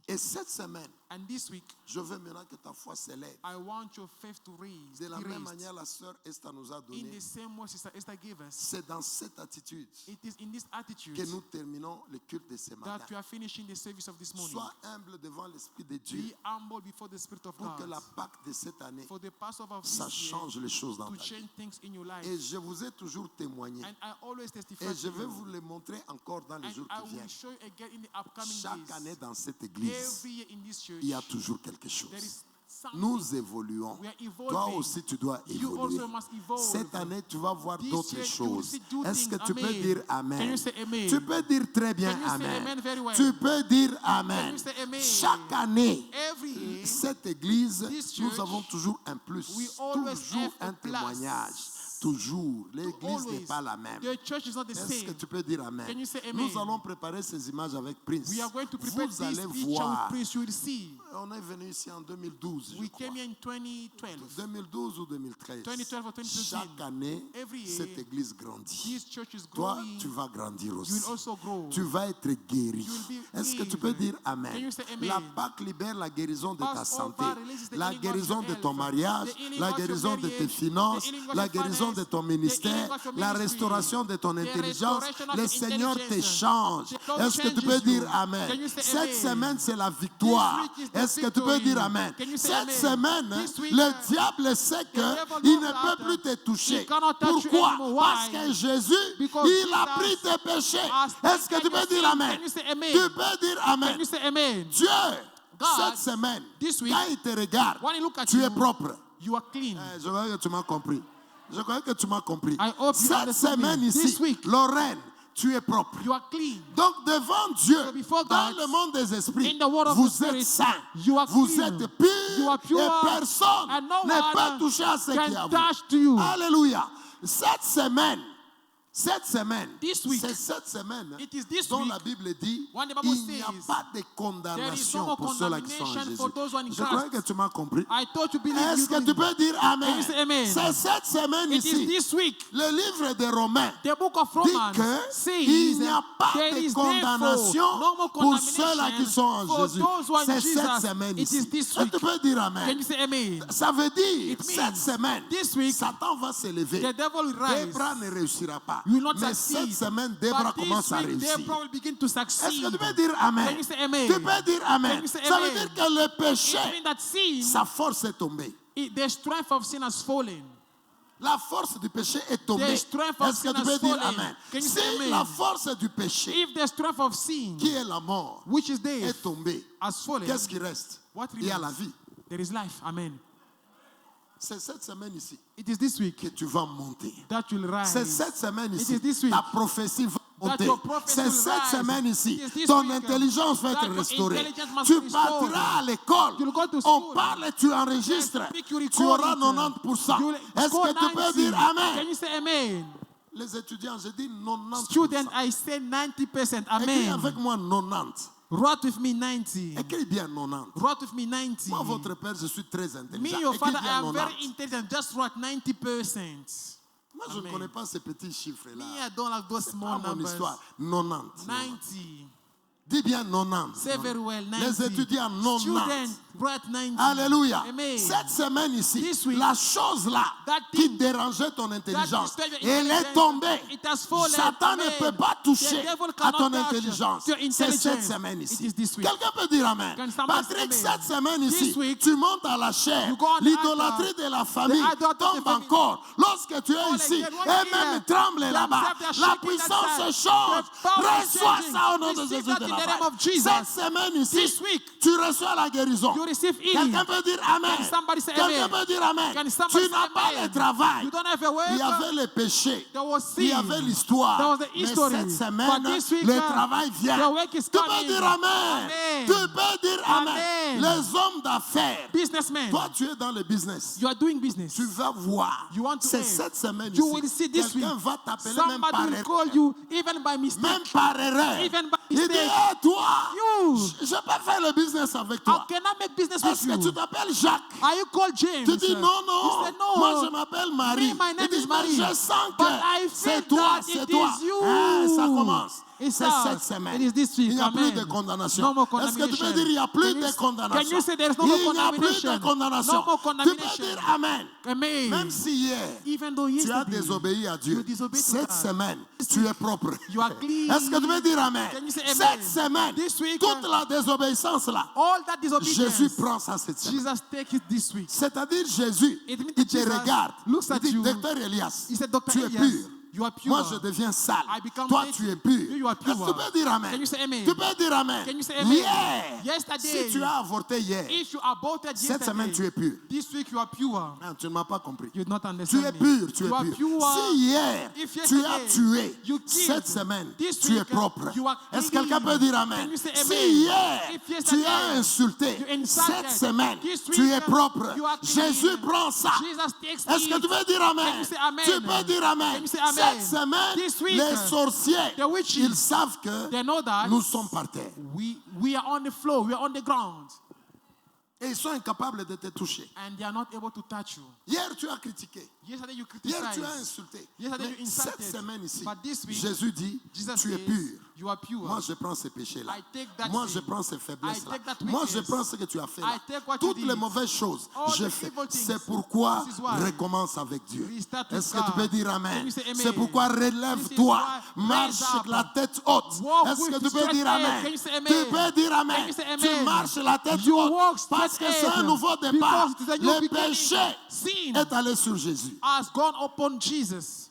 Et cette semaine, And this week, je veux maintenant que ta foi s'élève. I want your faith to raise. De la be même raised. manière, la sœur Esther nous a In donné. the same way Sister Esther gave us, C'est dans cette attitude it is in this attitude que nous terminons le culte de ce matin. that we are finishing the service of this morning. Sois humble devant l'Esprit de Dieu Be humble before the Spirit of pour que God. la Pâque de cette année, For the Passover of ça this year, change les choses dans to ta vie. change things in your life. Et je vous ai toujours témoigné. And I always testify Et je to vais you. vous le montrer encore dans les And jours I qui will viennent. show you again in the upcoming Chaque days. année dans cette église, Every year in this church, il y a toujours quelque chose. there is something. Nous évoluons. We are evolving. Toi aussi, tu dois You évoluer. also must evolve. Cette année, tu vas voir This d'autres year, you will choses. see two Est-ce que things. tu peux Amen. dire Can Amen? you say amen? Tu peux dire très bien Can you say Amen. amen very well? Tu peux dire Can Amen. you say amen? Chaque année, Every year, cette église, This nous church, avons toujours un plus, we always toujours have a un plus. témoignage. Toujours. L'église n'est always. pas la même. The church is not the Est-ce que same. tu peux dire Amen? Can you say amen? Nous allons préparer ces images avec Prince. We are going to prepare Vous this allez picture voir. with Prince. You will see. On est venu ici en 2012, je We crois. came here in 2012. 2012 ou 2013. 2012 or 2013. Chaque année, Every year, cette église grandit. This church is Toi, growing. tu vas grandir You aussi. will also grow. Tu vas être guéri. You will be Est-ce que tu healed. peux dire Amen? Can you say amen? La Pâque libère la guérison de ta Passover santé, releases the la healing of guérison your de ton health, mariage, the healing la of your guérison de tes marriage, finances, the healing of la your guérison de finance, ton the ministère, healing of your la ministry, restauration de ton the intelligence. restoration of Le your Seigneur intelligence. t'échange. The Lord Est-ce que tu peux changes dire you. Amen? Can you say Cette amen? semaine, c'est la victoire. This week is the Est-ce que tu peux victory. dire Amen? Can you say Cette amen? semaine, This week, le diable sait devil qu'il knows ne that peut plus te toucher. he cannot touch you Pourquoi? anymore. Parce Why? que Jésus, Because il a Jesus pris tes péchés. has Est-ce que tu taken peux your dire sin. Amen? Can you say amen? Tu peux dire Amen. Can you say amen? Dieu, God, cette semaine, this week, quand il te regarde, when he look at tu es you, propre. You are clean. Je crois que tu m'as compris. Je crois que tu m'as compris. I hope you Cette understand me. semaine This ici, week, Lorraine, tu es propre. You are clean. Donc devant Dieu, So before dans God, le monde des esprits, in the world of vous the spirit, êtes saints, you are vous clean. êtes purs, You are pure, et personne and no ne one peut toucher à ce qui est can à vous. touch to you. Alléluia. Cette semaine, This week, c'est cette semaine it is this dont week la Bible dit when the Bible il n'y a says pas de there is condamnation no pour ceux-là qui sont en condemnation Jésus. for those who are in Je crois Christ. que tu m'as compris. I thought you believe Est-ce you que tu believe. peux dire Can Amen? you say amen? C'est cette semaine It is ici. this week. Le livre des Romains The book of dit Romans que says il n'y a pas there de is condamnation therefore no more pour ceux-là qui sont en for Jésus. those who are in C'est cette Jesus. semaine It ici. is this Est-ce que week. tu peux dire Can Amen? you say amen? Ça veut dire, It means cette semaine, this week, Satan va se lever. The devil will rise. Débra ne réussira pas. You will not Mais succeed. cette semaine, Débra But commence this à week, réussir. Deborah will begin to Est-ce succeed. que tu peux dire Amen? Can you say amen? Tu peux dire Amen. Can you say Ça veut amen? dire que le péché, It means that sin sa force est tombée. The strength of sin has fallen. La force du péché est tombée. The strength of Est-ce que sin tu peux has dire fallen. Amen? Can you Si say amen? la force du péché, If the strength of sin, qui est la mort, which is est death, tombée, has fallen, qu'est-ce qui reste? what Il y a la remains? vie. There is life. Amen. C'est cette semaine ici It is this week que tu vas monter. that you'll rise. C'est cette semaine It ici. is this week Ta prophétie va monter. your prophecy C'est will cette rise. semaine ici. It is this Ton week intelligence va that être your restaurée. intelligence must Tu be restored. partiras à l'école. You'll go to On school. parle et tu enregistres. Yes, speak, you Tu record auras it. 90%. You'll Est-ce score que tu peux 90. dire Can Amen? you say amen? Les étudiants, je dis 90%. Student, I say 90%. Écris Amen. avec moi 90. Write with me 90. Écris bien 90. Write with me 90. Moi, votre père, je suis très Me, intelligent. your Écris father, I bien am very 90. intelligent. Just write 90%. Moi, je ne Amen. connais pas ces petits chiffres-là. Me, I don't like those C'est small pas mon numbers. histoire. 90. 90. Dis bien 90. Say very well, 90. Les étudiants 90. Student, write 90. Alléluia. Amen. Cette semaine ici, This week, la chose là that qui thing dérangeait ton intelligence, disturbed your elle est intelligence, tombée. it has fallen. Satan ne Amen. peut pas toucher The devil à ton cannot touch intelligence. your C'est intelligence. cette semaine It ici. is this week. Quelqu'un peut dire Amen. Can somebody say Patrick, amen? cette semaine This ici, week, tu montes à la chair. you go on the L'idolâtrie altar. de la famille The idol of the tombe family. encore. Lorsque tu es All ici, again, one et again. même tremble là-bas. Themselves, they are La shaking puissance that se side. change. The power is Reçois changing. ça au nom de Receive Jésus that de in the name Nazareth. of Jesus. Cette semaine ici, This week, tu reçois la guérison. you receive healing. Quelqu'un peut dire Amen. Can somebody say Quelqu'un amen? peut dire Amen. Can somebody Tu n'as say pas amen? le travail. You don't have a work. Il y avait le péché. There was sin. Il y avait l'histoire. There was the Mais history. cette But semaine, this week, le travail vient. the work is Tu peux coming. dire Amen. Amen. Tu peux dire Amen. Amen. Les hommes d'affaires. Businessmen, Toi, tu es dans le business. you are doing business. Tu vas voir. You want to C'est earn. cette semaine You ici. will see this week. Quelqu'un va t'appeler même par Somebody will erreur. call you even by mistake. Même par erreur. Even by Il dit, mistake. hey, toi, You. je peux faire le business avec How toi. can I make business with Est-ce que tu you? t'appelles Jacques? Are you called James? Tu dis non, non. He said, no. Moi, je m'appelle Marie. Me, my name Il dit, is Marie. mais je sens que But I c'est feel toi, that c'est it toi. is you. Hein, ça commence. It C'est starts. cette semaine. It is this week. Il n'y a plus Amen. de condamnation. No more Est-ce que tu peux condemnation. dire il n'y a plus Can de you- condamnation? can you say there is no more Il n'y a plus de condemnation? condamnation. No more Tu peux condemnation. dire Amen. Amen. Même si hier, Even though tu as yesterday, désobéi à Dieu, you disobeyed to cette God. semaine, tu es propre. You are clean. Est-ce que tu peux dire Amen? Can you say amen? Cette semaine, This week, toute la désobéissance là, all that disobedience, Jésus prend ça cette semaine. Jesus take it this week. C'est-à-dire Jésus, It means il that te Jesus regarde. looks Il at dit, you. docteur Elias, He said, Dr. tu es Elias, pur. you are pure. Moi, je deviens sale. I become Toi, dirty. tu es pur. You are Est-ce que pure. tu peux dire Amen? Can you say amen? Tu peux dire Amen. Can you say amen? Hier, Yesterday, si tu as avorté hier, if you aborted cette yesterday, semaine, tu es pur. this week you are pure. Ah, tu ne m'as pas compris. You did not Tu understand es me. pur, tu es You are pur. pure. Si hier, If tu yesterday as tué, you killed, cette semaine, this tu es week, propre. you are Est-ce que clean. quelqu'un peut dire Amen? Can you say Si amen? hier, If tu yesterday as insulté, you insulted, cette semaine, this tu week, es propre. you are clean. Jésus prend ça. Jesus takes Est-ce que it. tu veux dire Amen? Can you say amen? Tu peux dire Amen. Can you say amen? Cette semaine, This week, les sorciers, the witches, ils savent que they know that nous sommes par terre. we are on the floor, we are on the ground, Et ils sont incapables de te toucher. and they are not able to touch you. Hier, tu as critiqué. Yesterday you Hier, criticized. tu as insulté. Yesterday Mais you insulted. cette semaine ici, But this week, Jésus dit, Jesus tu es says, pur. you are pure. Moi, je prends ces péchés-là. I take that Moi, sin. je prends ces faiblesses-là. I take that Moi, je weakness. prends ce que tu as fait là. I take what you Toutes did. les mauvaises choses, All je the fais. evil things. C'est pourquoi This is why. recommence avec Dieu. Restart with Est-ce que tu God. peux dire Can Amen? you say amen? C'est pourquoi This relève-toi. is why. Marche Raise up. la tête haute. Walk Est-ce que with tu peux straight dire head. Amen? Can you say amen? Tu peux dire Can Amen. you say Tu amen? marches la tête You haute. walk Parce straight que c'est un head. nouveau départ. Because it is a new Le beginning. péché Sin est allé sur Jésus. has gone upon Jesus.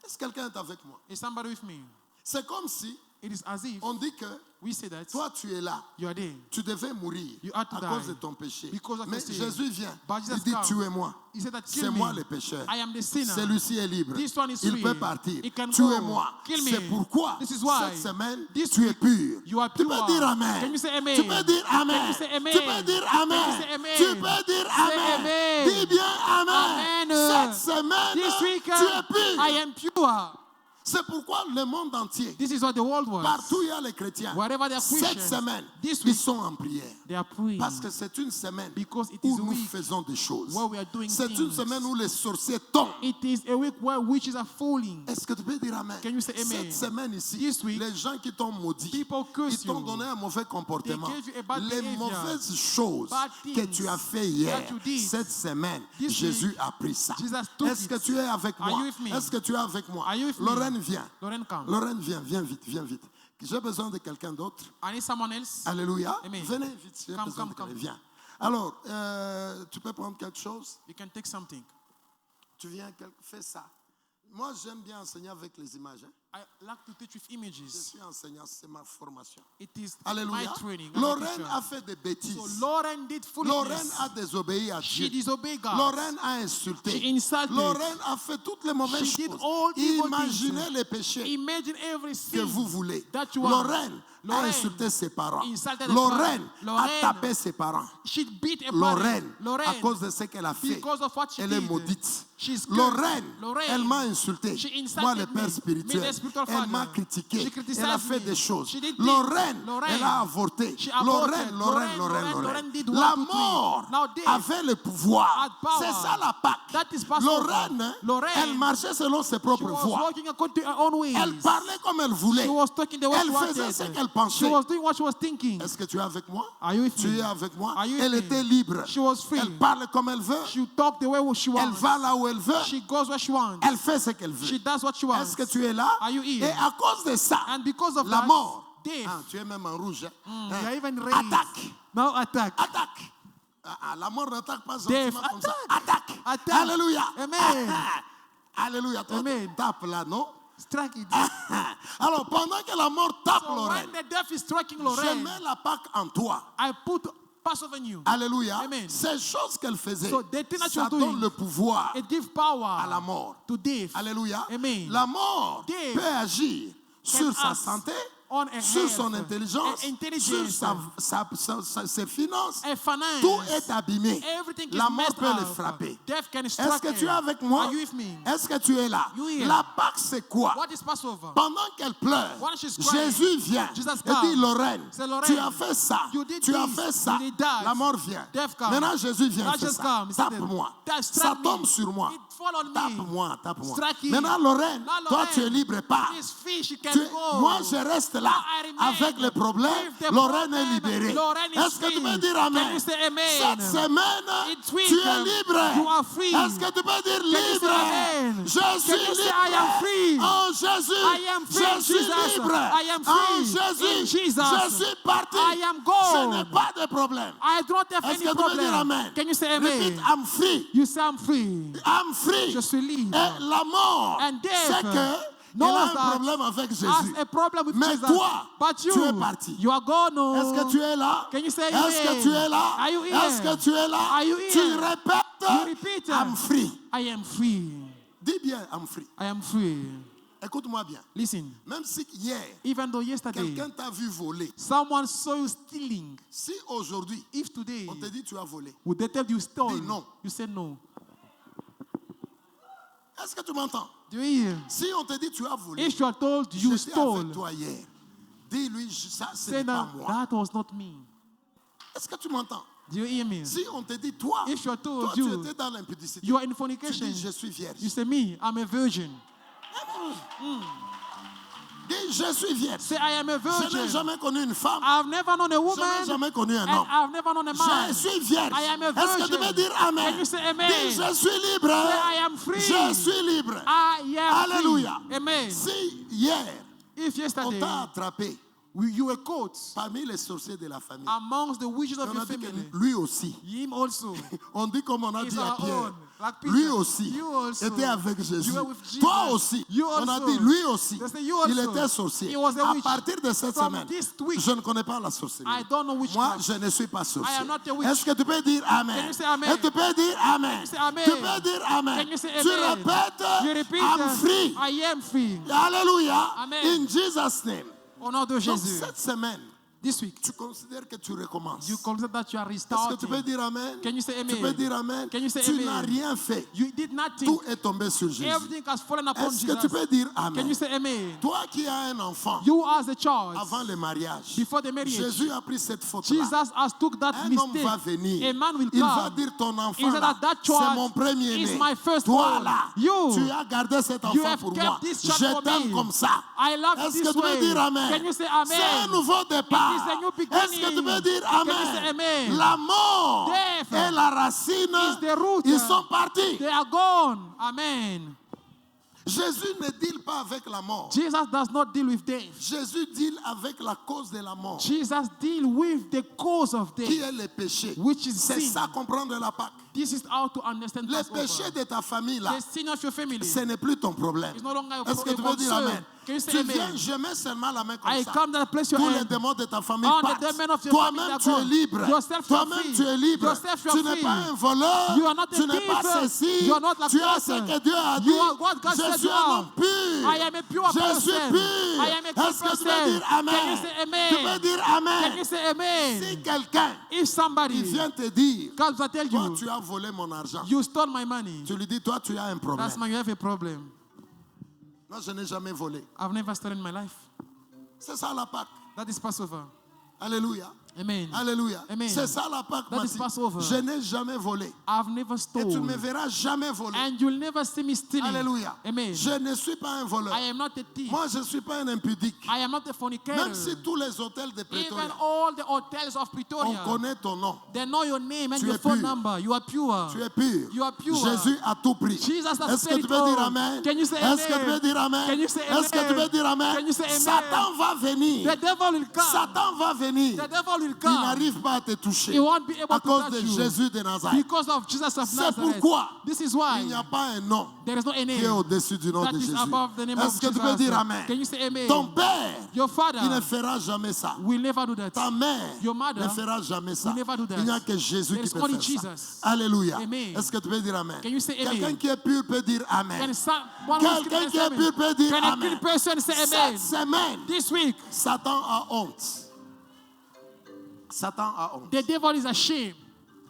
Est-ce que quelqu'un est avec moi? Is somebody with me? C'est comme si It is as if on dit que we say that toi, tu es là. you are there. Tu devais mourir You had to à die cause de ton péché. because of Mais your sin. Jésus vient. But Jesus Il dit, comes. tuez-moi. He said that C'est kill moi me. le pécheur. I am the sinner. Celui-ci est libre. This one is Il free. peut partir. He can Tuez-moi. go. Kill me. C'est pourquoi This is why. cette semaine, This tu es week, pur. you are Tu pure. peux dire Amen. Can you say amen? Tu peux dire Amen. Can you say amen? Tu peux dire Amen. Can you say amen? Tu peux dire Say Amen. amen. Dis bien Amen. Amen. Cette semaine, This week, tu es pur. I am pure. C'est pourquoi le monde entier, This is what the world wants. partout il y a les chrétiens, Wherever they are cette Christians, semaine, this ils week, sont en prière. they are praying. Parce que c'est une semaine Because it où is a nous week faisons des choses. where we are doing C'est une things. semaine où les sorciers tombent. It is a week where witches are falling. Est-ce que tu peux dire Amen? Can you say amen? Cette semaine ici, This week, les gens qui t'ont maudit, people curse ils t'ont you. donné un mauvais comportement. They gave you a bad Les behavior. mauvaises choses Bad que things tu as fait hier, that you did. cette semaine, This Jésus week, a pris ça. Jesus took Est-ce que it. tu es avec Are moi? you with me? Est-ce que tu es avec moi? Are you with me? Lorraine, viens. Lorraine, come. Lorraine, viens vite, viens vite. J'ai besoin de quelqu'un d'autre. I need someone else. Alléluia. Amen. Venez vite, j'ai Come, besoin come, de quelqu'un. come. Viens. Alors, tu peux prendre quelque chose? You can take something. Tu viens, fais ça. Moi, j'aime bien enseigner avec les images. Hein. I like to teach with Je images. suis enseignant, c'est ma formation. It is Alléluia. my training. I'm a Lorraine teacher. a fait des bêtises. So Lauren did Lorraine foolishness. a désobéi à She Dieu. disobeyed God. Lorraine a insulté. She insulted. Lorraine a fait toutes les mauvaises She did choses. all evil Imaginez things. les péchés Imagine every que sin vous voulez. that you want. Lorraine a Lorraine insulté ses parents. insulted the Lorraine parents. a Lorraine tapé ses parents. She beat a Lorraine, parent. Lorraine, à cause de ce qu'elle a fait, because of what she elle est did, maudite. she's cursed. Lorraine, Lorraine, elle m'a insulté. she insulted Moi, le me, père me, spirituel. the spiritual Elle m'a father. critiqué. She criticized Elle a fait me. des choses. She did things. Lorraine, Lorraine, elle a avorté. she aborted. Lorraine, Lorraine did La 1, 2, 3. mort Now death avait le pouvoir. had power. C'est ça la Pâque. That is Passover. Lorraine, elle marchait selon ses She propres was voies. walking according to her own ways. Elle parlait comme elle voulait. She was talking the way Elle she faisait wanted. ce qu'elle She pensait. was doing what she was thinking. Est-ce que tu es avec moi? Are you with Tu me? es avec moi? Are you Elle with me? était libre. She was free. Elle parle comme elle veut. She talked the way she Elle wants. va là où elle veut. She goes where she wants. Elle fait ce qu'elle veut. She does what she wants. Est-ce que tu es là? Are you here? Et à cause de ça, And because of la that, mort. death. Ah, tu es même en rouge. Hein? You are even raised. Attaque. Now attack. Attaque. La mort n'attaque pas Death. gentiment comme ça. Attaque. Attack. Alléluia. Amen. Alléluia. Toi, Amen. tu tapes là, non? Strike it. Alors, pendant que la mort tape So Lorraine, when the death is striking je Lorraine, mets la Pâque en toi. I put Passover in you. Alléluia. Amen. Ces choses qu'elle faisait, So the thing that ça you're donne doing, le pouvoir It gives power à la mort. to death. Alléluia. Amen. La mort Death peut agir sur sa act santé, on a sur health, son intelligence, a intelligence, sur ses finances. a finance. Tout est abîmé. Everything is La mort messed peut le up. frapper. Death can Est-ce strike que tu es her. avec moi? Are you with me? Est-ce que tu es là? You here? La Pâque, c'est quoi? What is Passover? Pendant qu'elle pleure, When she's crying, Jésus vient Jesus et dit, comes. Lorraine, Say, Lorraine, tu as fait ça, you did tu as this, fait ça. you did that. La mort vient. Death comes. Maintenant, Jésus vient Now et fait Jesus ça. comes. He said, Tape-moi. that Ça strike tombe me. sur moi. It fall on me. Tape-moi, tape-moi. Strike it. Maintenant, Lorraine, Now, toi, Lorraine, tu es libre, pars. This fish, you can Tu- go. moi, je reste là I remain avec les problèmes. with the Lorraine problem. est libérée. Lorraine is Est-ce que tu free. peux dire Can Amen? you say amen? Cette semaine, It's week. tu es libre. You are free. Est-ce que tu peux dire you say libre? amen? Je Can suis you say libre. I am free? En Jésus, I am free in je suis Jesus. libre. I am En free Jésus, in Jesus. je suis parti. I am Je gone. n'ai pas de problème. I don't have Est-ce any que tu peux dire problem. Amen? Can you say amen? Repeat, I'm free. You say I'm free. I'm free. Je suis libre. Et la mort, And death c'est que il knows a un that problème avec Has Jésus. a problem with Mais Jesus. toi, But you, tu es parti. you are gone. No. Est-ce que tu es là? Can you say Est-ce que amen? tu es là? Are you here? Est-ce que tu es là? Are you Tu here? répètes, You repeat. I'm free. I am free. Dis bien, I'm free. I am free. Écoute-moi bien. Listen, Même si hier, even though yesterday quelqu'un t'a vu voler, someone saw you stealing, si aujourd'hui, if today on te dit tu as volé, would they tell you stole? Dis non. You say no. est-ce que tu m'entends? Do you hear? Si on te dit tu as volé, If you are told you j'étais stole, avec toi hier, dis-lui, ça ce say n'est pas that moi. that was not me. Est-ce que tu m'entends? Do you hear me? Si on te dit toi, If you are told toi tu you, étais dans l'impudicité, you are in tu fornication. dis je suis vierge. You say me, I'm a virgin. Dis je suis vierge. Say I am a Je n'ai virgin. jamais connu une femme. I've never known a Je n'ai woman. jamais connu un And homme. I've never known a man. Je suis vierge. I am a Est-ce que tu virgin. peux dire Can Amen? you say amen? Dis je suis libre. Say I am free. Je suis libre. I am Alléluia. free. Amen. Si hier, If on yesterday t'a attrapé you were caught parmi les sorciers de la famille, amongst the witches of on your a dit que family, lui aussi, him also, on dit comme on a is dit à our Pierre, own. Like Peter, lui aussi you also, était avec Jésus. you were with Jesus. Toi aussi, You on a also. dit lui aussi, They say you il also. était sorcier. He was a À witch. partir de cette From semaine, this week, je ne connais pas la sorcellerie. I don't know Moi, witchcraft. je ne suis pas sorcier. I am not a witch. Est-ce que tu peux dire Amen? Can you say amen? Est-ce que tu peux dire Amen? you say amen? Tu peux dire Amen. Can you say Tu amen? répètes, You repeat, I'm free. I am free. Alléluia. Amen. In Jesus' name. Au nom de Donc Jésus. cette semaine, This week, tu considères que tu recommences. you consider that you are Est-ce que tu peux restarting. dire Amen? Can you say Tu amen? peux dire Amen? Can you say Tu amen? n'as rien fait. You did nothing. Tout est tombé sur Jésus. Everything has fallen upon Est-ce que Jesus. tu peux dire Can Amen? you say amen? Toi qui as un enfant, You as a child, avant le mariage, before the marriage, Jésus a pris cette faute-là. Jesus has took that Un homme mistake. va venir. A man will Il va come. dire ton enfant He said là, that c'est child mon premier is né. my first Toi born. là, You, tu as gardé cet you enfant have pour kept moi. this child Je for t'aime me. comme ça. I love Est-ce this que tu way. peux dire Amen? Can you say C'est un amen? nouveau départ. It is a new Est-ce que tu beginning. peux dire Can you Amen? say amen? La mort Death et la racine, is the root. ils sont partis. They are gone. Amen. Jésus ne deal pas avec la mort. Jesus does not deal with death. Jésus deal avec la cause de la mort, Jesus deal with the cause of qui death, est le péché. which is C'est sin. ça comprendre la Pâque. This is how to understand Le Passover. péché de ta famille là, The sin of your family. ce n'est plus ton problème. It's no longer a Est-ce que tu veux dire concern. amen? Can you say Tu amen? viens, je mets seulement la main comme I ça. come that place your Tous les hand. démons de ta famille All the partent. demons of your Toi-même, family are tu es gone. libre. Yourself, you are Toi-même, free. tu es libre. Yourself, you are Tu n'es free. pas un voleur. You are not a Tu n'es pas thief. ceci. You are not like Tu as ce person. que Dieu a dit. You are what God Je said suis you un are. homme pur. I am a pure Je person. suis pur. I am a good Est-ce que tu person. veux dire amen? Can you say amen? Tu peux dire Can amen. you say amen? Si quelqu'un If somebody il vient te dire, comes to tell toi you, tu as volé mon argent, you stole my money, tu lui dis, toi tu as un problème. that's why you have a problem. Non, je n'ai jamais volé. I've never stolen my life. C'est ça la Pâque. That is Passover. Alléluia. Amen. Alléluia. Amen. C'est ça la Pâque, That is Mathis. Passover. Je n'ai jamais volé. I've never Et tu ne me stolen. verras jamais voler. And you'll never see me stealing. Alléluia. Amen. Je ne suis pas un voleur. I am not a thief. Moi, je ne suis pas un impudique. I am not a fornicator. Même si tous les hôtels de Even Pretoria, all the hotels of on Pretoria, connaît ton nom. they know your name and Tu your es phone pur. number. You are pure. Tu es pur. You are pure. Jésus a tout pris. Jesus has Est-ce que paid tu it peux dire all. amen? Can you say Est-ce que tu amen? veux dire amen? Can you say Est-ce que tu amen? veux dire amen? Can you say amen? Satan va venir. The devil will come. Satan va venir. The devil will Il come. n'arrive pas à te toucher He won't be able à to cause touch de you Jésus de Nazareth. because of Jesus of C'est Nazareth. pourquoi This is il why n'y a pas un nom there is no a qui est name au-dessus du nom that de is Jésus. above the name of Est-ce que tu peux Jesus. dire amen? Can you say amen? Ton père, Your il ne father fera jamais ça. will never do that. Ta mère Your mother ne fera jamais ça. will never do that. Il n'y a que Jésus There qui is peut only faire ça. Jesus. Alléluia. Amen. Est-ce que tu peux dire amen? Can you say amen? Quelqu'un qui est pur peut dire Can amen. one who is Quelqu'un qui est pur peut dire Can a amen. clean person say amen? Cette semaine, This week, Satan a honte. Satan a honte. the devil is ashamed.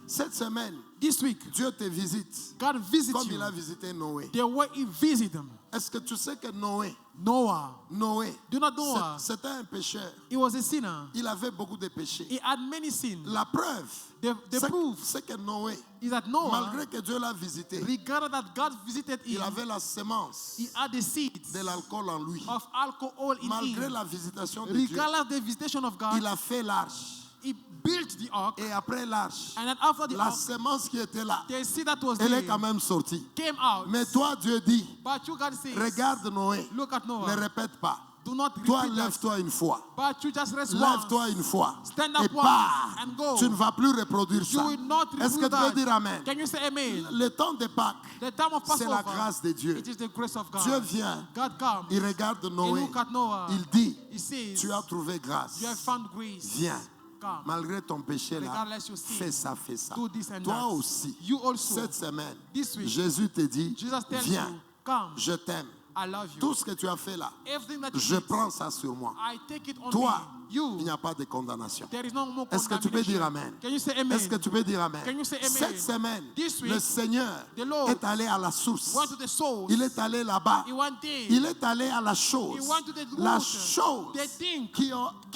Cette semaine, This week, Dieu te visite God visits comme you il a visité Noé. the way he visited them. Est-ce que tu sais que Noé, Noah, do not Noah, c'était un pécheur. he was a sinner. Il avait beaucoup de péchés. He had many sins. La preuve, The proof c'est que Noé, is that Noah, malgré que Dieu l'a visité, regarded that God visited him, il avait la sémence he had the seeds de l'alcool en lui. of alcohol in Malgré him. la visitation de Dieu, Regardless the visitation of God, il a fait l'arche. he built the ark, Et après l'arche, and then after the la ark, sémence qui était là, the seed that was elle there est quand même sortie. came out. Mais toi, Dieu dit, But you God says, regarde Noé, look at ne Noah. répète pas. Do not Toi, repeat that. lève-toi une fois. But you just rest once. Lève-toi une fois. Stand up Et once pars. and go. Tu ne vas plus reproduire You ça. will not Est-ce que repeat tu peux that. dire amen? Can you say amen? Le temps de Pâques, The time of c'est la Passover, grâce de Dieu. it is the grace of God. Dieu vient, God comes. il regarde He Noé, look at Noah. il dit, He says, tu as trouvé grâce. you have found grace. Viens. Come. Malgré ton péché là, Regardless your sin, fais ça, fais ça. do this and Toi that. aussi, You also, cette semaine, this week, Jésus te dit, Jesus tells viens, you, come, je t'aime. I love you. Tout ce que tu as fait là, Everything that you je did, prends ça sur moi. I take it on Toi, me. You, il n'y a pas de condamnation. there is no more Est-ce que tu peux dire condemnation. amen? Can you say amen? Est-ce que tu peux dire amen? Can you say amen? Cette semaine, This week, le Seigneur the Lord est allé à la source. went to the source. Il est allé là-bas. He went there. Il est allé à la chose. He went to the La root, chose the thing qui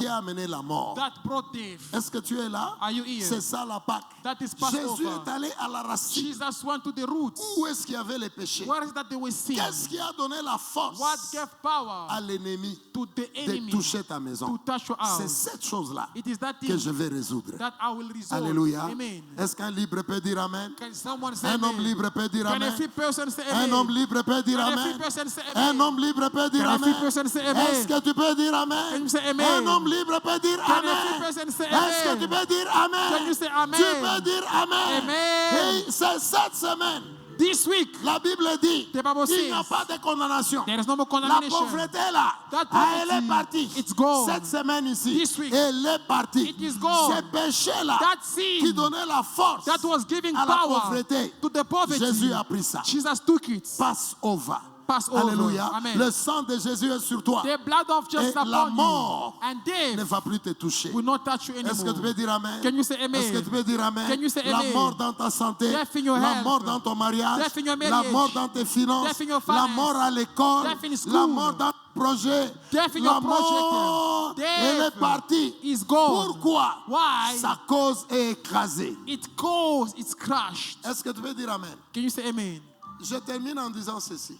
a amené la mort. that brought death. Est-ce que tu es là? Are you here? C'est ça la Pâque. That is Passover. Jésus est allé à la racine. Jesus went to the roots. Où est-ce qu'il y avait les péchés? Where is that they were sin? Qu'est-ce qui a donné la force What gave power à l'ennemi to the de enemy toucher ta maison? to touch your C'est house? cette chose-là It is that que thing je vais résoudre. that I will resolve. Alléluia. Amen. Est-ce qu'un libre peut dire amen? Can someone say Un homme amen? libre peut dire Can a amen. free person say Un amen? homme libre peut dire Can a free amen. person say Un amen? homme libre peut dire Can a free amen. person say amen? Est-ce que tu peux dire Can amen? you say amen? Un homme libre peut dire Can a free amen. person say Est-ce que amen? tu peux dire amen? Can you say amen? Tu peux dire amen. Amen. Et c'est cette semaine, This week, la Bible dit, the Bible il n'y a says, pas de condamnation. there is no more La condemnation. pauvreté là, That elle est poverty, partie. it's gone. Cette semaine ici, This week, elle est partie. it is gone. Ces péchés là, That qui sin donnaient la force that was giving à la power pauvreté, to the poverty, Jésus a pris ça. Jesus took it. Passe over. Passover. Alléluia. Amen. Le sang de Jésus est sur toi. The blood of Jesus Et upon la you, mort and ne death va plus te toucher. will not touch you Est-ce que tu anymore. peux dire amen? Can you say amen? Est-ce que tu peux dire amen? Can you say La amen? mort dans ta santé, Death in your la health. mort dans ton mariage, Death in your la marriage. mort dans tes finances, Death in your la finance. mort à l'école, Death in school. la mort dans ton projet, Death in la your project. mort, Death elle est partie. is gone. Pourquoi? Why? Sa cause est écrasée. It goes, it's crushed. Est-ce que tu peux dire amen? Can you say amen? Je termine en disant ceci.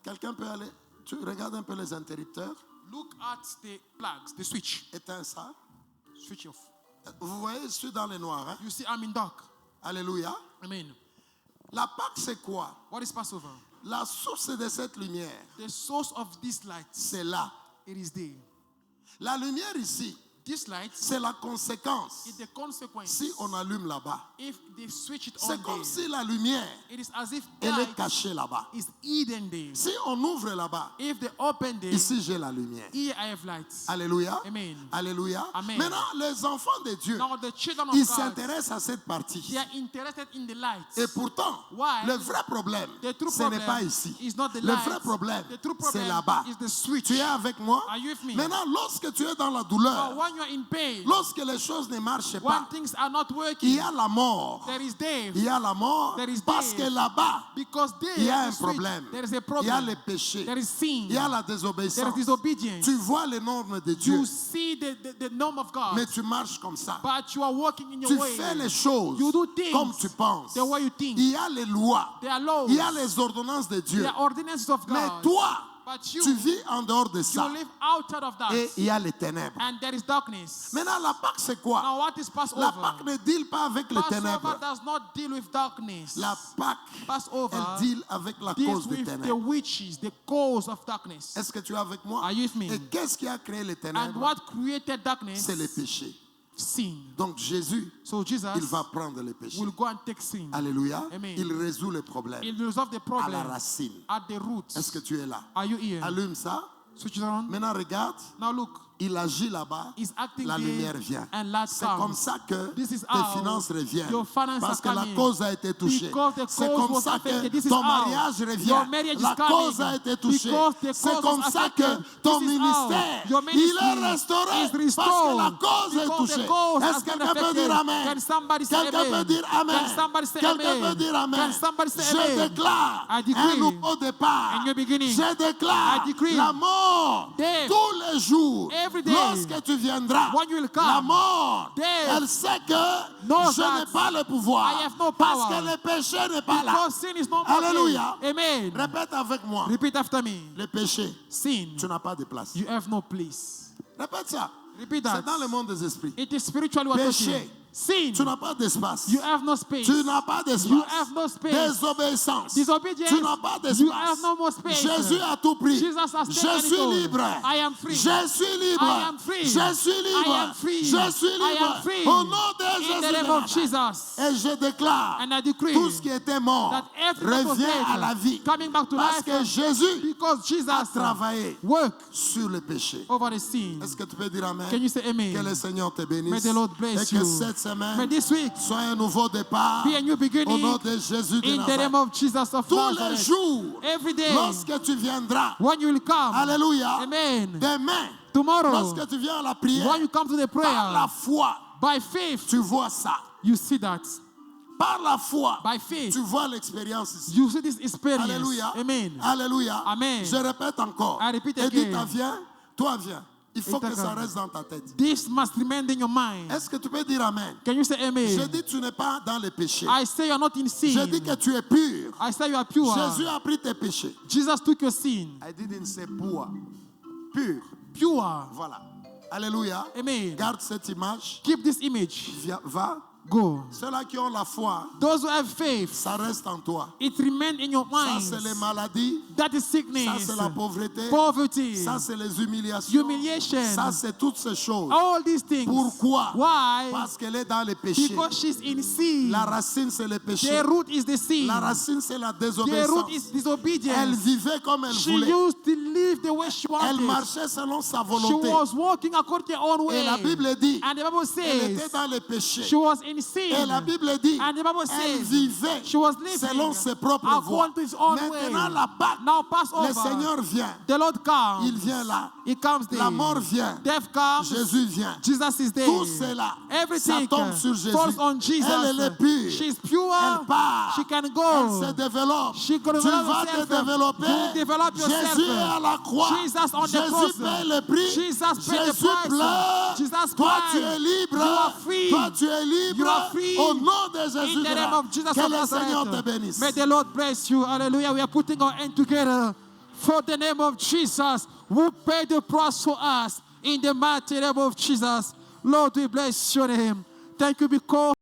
Quelqu'un peut aller? Tu regardes un peu les interrupteurs. Look at the plugs, the switch. Éteins ça. Switch off. Vous voyez, je suis dans le noir. Hein? You see, I'm in dark. Alléluia. Amen. La Pâque, c'est quoi? What is Passover? La source de cette lumière, The source of this light, c'est là. it is there. La lumière ici, This light c'est la conséquence. is the consequence. Si on allume là-bas, If they switch it on c'est comme there, si la lumière, it is as if elle est light cachée là-bas. is hidden there. Si on ouvre là-bas, If they open there, ici j'ai la lumière. here I have light. Alléluia. Amen. Alléluia. Amen. Maintenant, les enfants de Dieu, Now the children of ils God, s'intéressent à cette partie. they are interested in the light. Et pourtant, Why? le vrai problème, The true ce n'est problem pas ici. is not the Le light. vrai problème, The true c'est problem là-bas. is the switch. Tu es avec moi? Are you with me? Maintenant, lorsque tu es dans la But douleur, when you are in pain, lorsque les choses ne marchent when pas, things are not il working, y a la mort. there is death. Il y a la mort There is parce death. que là-bas, Because there il y a un the switch, problème. there is a Il y a problem. le péché. There is sin. Il y a la There is désobéissance. disobedience. Tu vois les normes de Dieu, You see the norm of God, mais tu marches comme ça. but you are walking in your Tu way. fais les choses You do things comme tu penses. the way you think. Il y a les lois. There are laws. Il y a les ordonnances de Dieu. There are ordinances of Mais God. toi, But you, tu vis en dehors de you ça. live outside of that. Et il y a les ténèbres. And there is darkness. Maintenant, la Pâque, c'est quoi? Now what is La Passover? Pâque ne deal pas avec les Passover ténèbres. does not deal with darkness. La Pâque, Passover elle deal avec la deals cause des with the ténèbres. witches, the cause of darkness. Est-ce que tu es avec moi? Are you with me? Et qu'est-ce qui a créé les And ténèbres? what created darkness? C'est les péchés. Sin. Donc Jésus, So Jesus il va prendre les péchés. will go and take sin. Alléluia. Amen. Il résout le problème It will resolve the à la problem racine. at the root. Est-ce que tu es là? Are you here? Allume ça. Switch it on. Maintenant, regarde. Now look. Il agit là-bas. He's acting La there lumière vient. and light C'est comme comes. ça que This is tes how finances reviennent. your finances Parce que are la coming. cause a été touchée. Because the C'est cause comme was ça affected. This que is ton how mariage revient. your marriage is La cause coming. a été touchée. Because the C'est cause comme was ça affected. que ton This is how ministère, your il ministry est restauré. is restored. Parce que la cause est Because the touchée. cause Est-ce has que been quelqu'un peut affected. dire Amen? Can somebody say Quelqu'un amen? peut dire Amen? Can somebody say Quelqu'un amen? peut dire Amen? Can somebody say Je amen? déclare I decree un nouveau départ. a new beginning. Je déclare I decree la mort death tous les jours. every day. Lorsque tu viendras, When you will come, la mort, death elle sait que knows je that n'ai pas le pouvoir. I have no Parce power. que le péché n'est pas là. Because sin is not more Alléluia. there. Amen. Répète avec moi. Repeat after me. Le péché, Sin. tu n'as pas de place. You have no place. Répète ça. Repeat C'est that. dans le monde des esprits. It is spiritually what Péché. talking. Sin. Tu n'as pas d'espace. You have no space. Tu n'as pas d'espace. You have no space. Désobéissance. Disobedience. Tu n'as pas You d'espace. have no more space. Jésus a tout pris. Jesus has Je taken suis it all. libre. I am free. Je suis libre. I am free. Je suis libre. I am free. Je suis I libre. am free. Au nom de In Jésus the de name of Nazareth. Jesus. Et je déclare And I decree tout ce qui était mort that everything that was revient dead à la vie. coming back to Parce life que Jésus because Jesus a travaillé work sur le péché. over the sin. Est-ce que tu peux dire Amen? Can you say amen? Que le Seigneur te bénisse. May the Lord Et bless que you. cette semaine May this week soit un nouveau départ be a new au beginning nom de Jésus de in the name Nazareth. of Jesus of Tous les Nazareth. jours, Every day lorsque tu viendras, when you will come. alléluia, Amen. demain, Tomorrow lorsque tu viens à la prière, when you come to the par la prayer foi, by faith tu vois ça. you see that. Par la foi, By faith tu vois l'expérience ici. you see this experience. Alléluia. Amen. Alléluia. Amen. Je répète encore. I repeat Et dis, again. toi viens. Il faut que Itaka. ça reste dans ta tête. This must remain in your mind. Est-ce que tu peux dire Amen? Can you say Je amen? dis, tu n'es pas dans les péchés. I say you are not in sin. Je dis que tu es pur. I say you are pure. Jésus a pris tes péchés. Jesus took your sin. I didn't say poor. Pur. Pure. Voilà. Alléluia. Amen. Garde cette image. Keep this image. Va. Go. Ceux-là qui ont la foi, Those who have faith, ça reste en toi. it remains in your Ça, mind. c'est les maladies. That is Ça, sickness, c'est la pauvreté. poverty, Ça, c'est les humiliations. humiliation. Ça, c'est toutes ces choses. All these things. Pourquoi? Why? Parce qu'elle est dans les péchés. Because she's in sin. La racine, c'est le péché. The root is the sin. La racine, c'est la The désobéissance. root is disobedience. Elle vivait comme elle She voulait. used to live the way she Elle wanted. marchait selon sa She volonté. was walking according to her own way. Et la Bible dit, And the Bible elle était says dans les péchés. she was in sin. Et la Bible dit, And the Bible elle says vivait she was living selon ses propres voies. according to his own Maintenant, way. la Pâque, Now Passover, le Seigneur vient. the Lord comes. Il vient là. He comes there. La mort vient. Death comes. Jésus vient. Jesus is there. Tout cela, ça Everything tombe sur Jésus. falls on Jesus. Elle est pure. She's pure. Elle part. She can Elle go. se développe. She can Tu develop vas te herself. développer. You develop yourself. Jésus est à la croix. Jesus on the Jésus cross. paie le prix. Jesus paid the Jésus price. pleure. Jesus Toi, tu cried. es libre. You are free. Toi, tu es libre. You are free. Au nom de Jésus In de the name Nazareth. of Jesus Que of le Seigneur te Nazareth. bénisse. May the Lord bless you. Hallelujah. We are putting our hand together for the name of Jesus, who paid the price for us. In the mighty name of Jesus. Lord, we bless your name. Thank you because